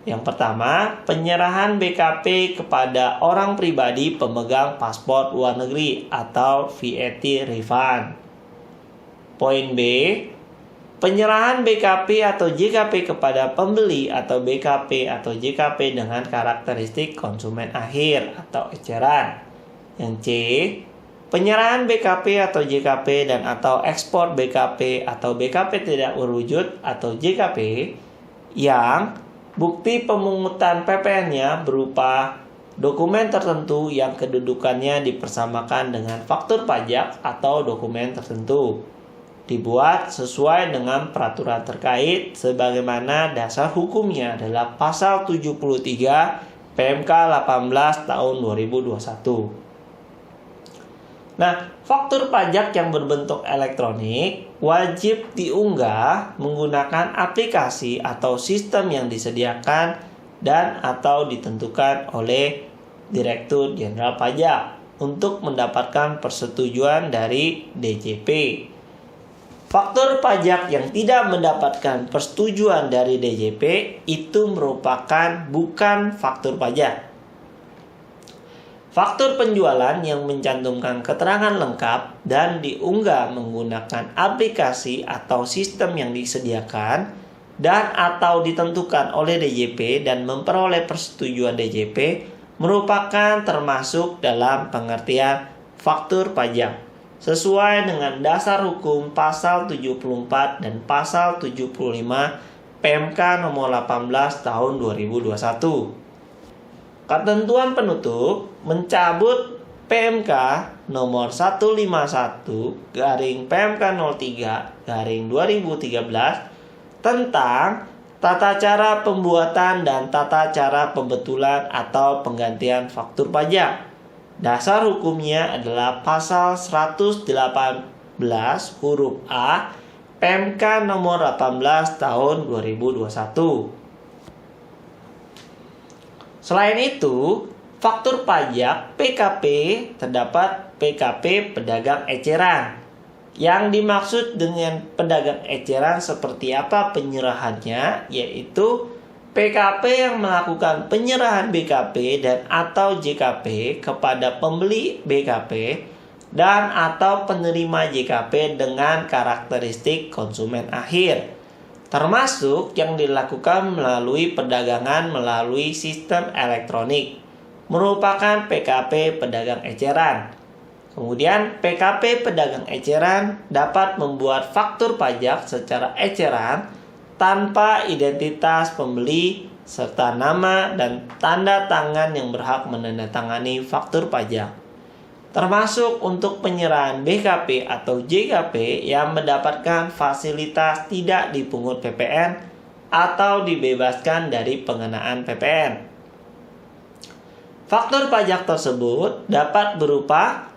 Yang pertama, penyerahan BKP kepada orang pribadi pemegang paspor luar negeri atau VAT refund. Poin B, penyerahan BKP atau JKP kepada pembeli atau BKP atau JKP dengan karakteristik konsumen akhir atau eceran. Yang C, penyerahan BKP atau JKP dan atau ekspor BKP atau BKP tidak berwujud atau JKP yang bukti pemungutan PPN-nya berupa dokumen tertentu yang kedudukannya dipersamakan dengan faktur pajak atau dokumen tertentu. Dibuat sesuai dengan peraturan terkait sebagaimana dasar hukumnya adalah pasal 73 PMK 18 tahun 2021. Nah, faktur pajak yang berbentuk elektronik wajib diunggah menggunakan aplikasi atau sistem yang disediakan dan atau ditentukan oleh Direktur Jenderal Pajak untuk mendapatkan persetujuan dari DJP. Faktur pajak yang tidak mendapatkan persetujuan dari DJP itu merupakan bukan faktur pajak. Faktur penjualan yang mencantumkan keterangan lengkap dan diunggah menggunakan aplikasi atau sistem yang disediakan dan atau ditentukan oleh DJP dan memperoleh persetujuan DJP merupakan termasuk dalam pengertian faktur pajak sesuai dengan dasar hukum pasal 74 dan pasal 75 PMK nomor 18 tahun 2021. Ketentuan penutup mencabut PMK nomor 151 garing PMK 03 garing 2013 tentang tata cara pembuatan dan tata cara pembetulan atau penggantian faktur pajak. Dasar hukumnya adalah pasal 118 huruf A PMK nomor 18 tahun 2021. Selain itu, faktur pajak PKP terdapat PKP pedagang eceran. Yang dimaksud dengan pedagang eceran seperti apa penyerahannya, yaitu PKP yang melakukan penyerahan BKP dan atau JKP kepada pembeli BKP dan atau penerima JKP dengan karakteristik konsumen akhir, termasuk yang dilakukan melalui perdagangan melalui sistem elektronik, merupakan PKP pedagang eceran. Kemudian PKP pedagang eceran dapat membuat faktur pajak secara eceran tanpa identitas pembeli serta nama dan tanda tangan yang berhak menandatangani faktur pajak, termasuk untuk penyerahan BKP atau JKP yang mendapatkan fasilitas tidak dipungut PPN atau dibebaskan dari pengenaan PPN. Faktur pajak tersebut dapat berupa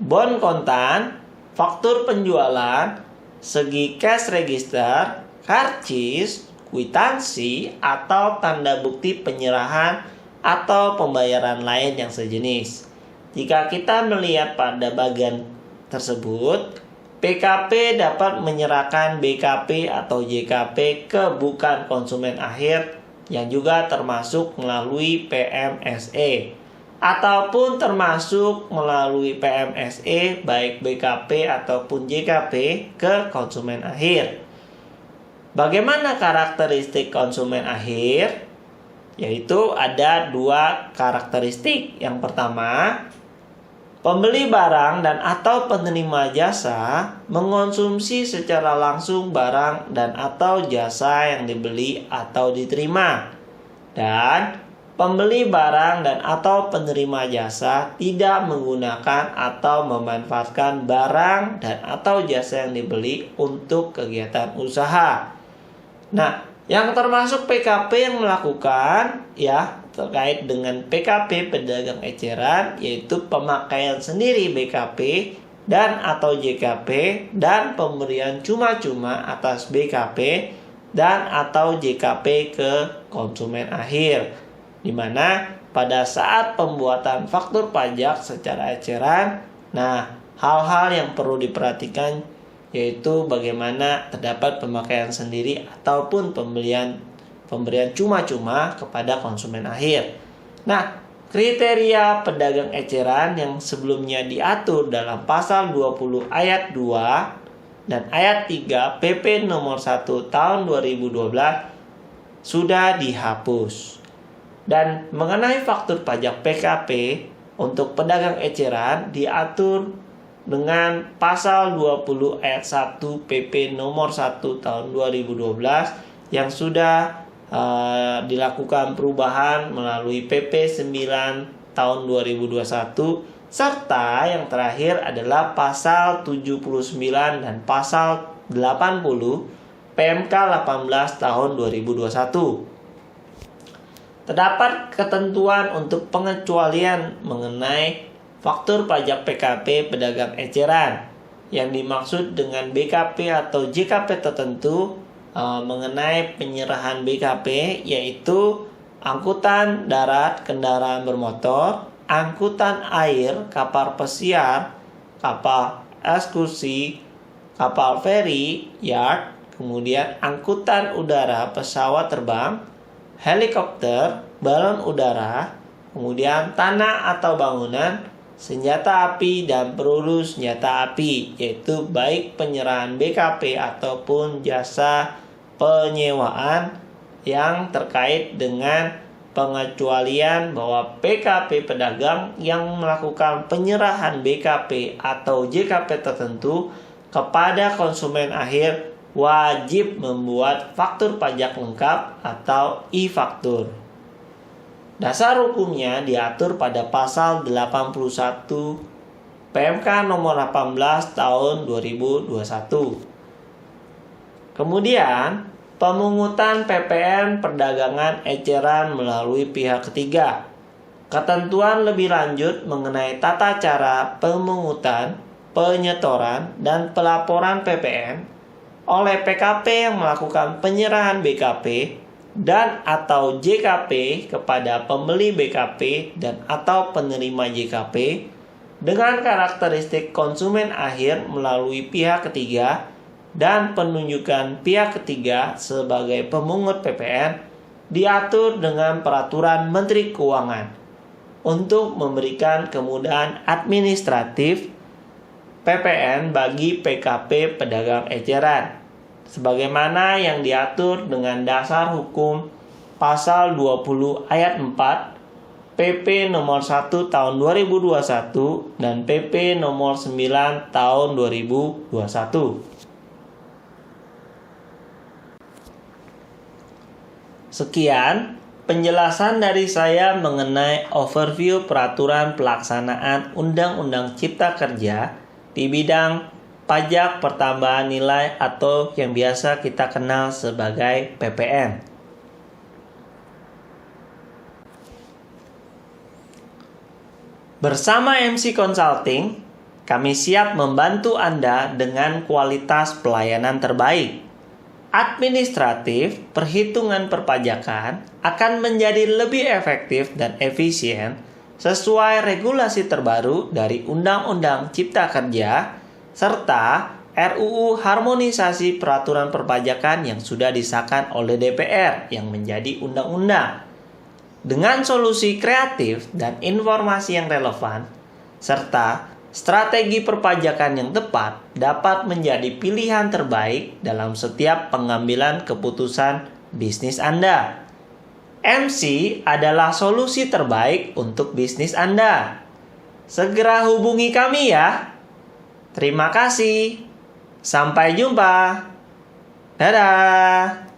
bon kontan, faktur penjualan, segi cash register, karcis, kwitansi, atau tanda bukti penyerahan atau pembayaran lain yang sejenis. Jika kita melihat pada bagian tersebut, PKP dapat menyerahkan BKP atau JKP ke bukan konsumen akhir yang juga termasuk melalui PMSE ataupun termasuk melalui PMSE baik BKP ataupun JKP ke konsumen akhir. Bagaimana karakteristik konsumen akhir? Yaitu ada 2 karakteristik. Yang pertama, pembeli barang dan atau penerima jasa mengonsumsi secara langsung barang dan atau jasa yang dibeli atau diterima. Dan pembeli barang dan atau penerima jasa tidak menggunakan atau memanfaatkan barang dan atau jasa yang dibeli untuk kegiatan usaha. Nah, yang termasuk PKP yang melakukan terkait dengan PKP pedagang eceran yaitu pemakaian sendiri BKP dan atau JKP dan pemberian cuma-cuma atas BKP dan atau JKP ke konsumen akhir, di mana pada saat pembuatan faktur pajak secara eceran, hal-hal yang perlu diperhatikan yaitu bagaimana terdapat pemakaian sendiri ataupun pemberian cuma-cuma kepada konsumen akhir. Kriteria pedagang eceran yang sebelumnya diatur dalam pasal 20 ayat 2 dan ayat 3 PP nomor 1 tahun 2012 sudah dihapus. Dan mengenai faktur pajak PKP untuk pedagang eceran diatur dengan pasal 20 ayat 1 PP nomor 1 tahun 2012 yang sudah dilakukan perubahan melalui PP 9 tahun 2021 serta yang terakhir adalah pasal 79 dan pasal 80 PMK 18 tahun 2021. Terdapat ketentuan untuk pengecualian mengenai faktur pajak PKP pedagang eceran. Yang dimaksud dengan BKP atau JKP tertentu mengenai penyerahan BKP yaitu angkutan darat kendaraan bermotor, angkutan air kapal pesiar, kapal ekskursi, kapal feri, yard, kemudian angkutan udara pesawat terbang, helikopter, balon udara, kemudian tanah atau bangunan, senjata api dan peluru senjata api, yaitu baik penyerahan BKP ataupun jasa penyewaan yang terkait dengan pengecualian bahwa PKP pedagang yang melakukan penyerahan BKP atau JKP tertentu kepada konsumen akhir wajib membuat faktur pajak lengkap atau e-faktur. Dasar hukumnya diatur pada pasal 81 PMK nomor 18 tahun 2021. Kemudian, pemungutan PPN perdagangan eceran melalui pihak ketiga. Ketentuan lebih lanjut mengenai tata cara pemungutan, penyetoran, dan pelaporan PPN oleh PKP yang melakukan penyerahan BKP dan atau JKP kepada pembeli BKP dan atau penerima JKP dengan karakteristik konsumen akhir melalui pihak ketiga dan penunjukan pihak ketiga sebagai pemungut PPN diatur dengan peraturan Menteri Keuangan untuk memberikan kemudahan administratif PPN bagi PKP pedagang eceran sebagaimana yang diatur dengan dasar hukum pasal 20 ayat 4 PP nomor 1 tahun 2021 dan PP nomor 9 tahun 2021. Sekian penjelasan dari saya mengenai overview peraturan pelaksanaan Undang-Undang Cipta Kerja di bidang pajak pertambahan nilai atau yang biasa kita kenal sebagai PPN. Bersama MC Consulting, kami siap membantu Anda dengan kualitas pelayanan terbaik. Administratif perhitungan perpajakan akan menjadi lebih efektif dan efisien sesuai regulasi terbaru dari Undang-Undang Cipta Kerja serta RUU Harmonisasi Peraturan Perpajakan yang sudah disahkan oleh DPR yang menjadi undang-undang. Dengan solusi kreatif dan informasi yang relevan serta strategi perpajakan yang tepat dapat menjadi pilihan terbaik dalam setiap pengambilan keputusan bisnis Anda. MC adalah solusi terbaik untuk bisnis Anda. Segera hubungi kami ya. Terima kasih. Sampai jumpa. Dadah.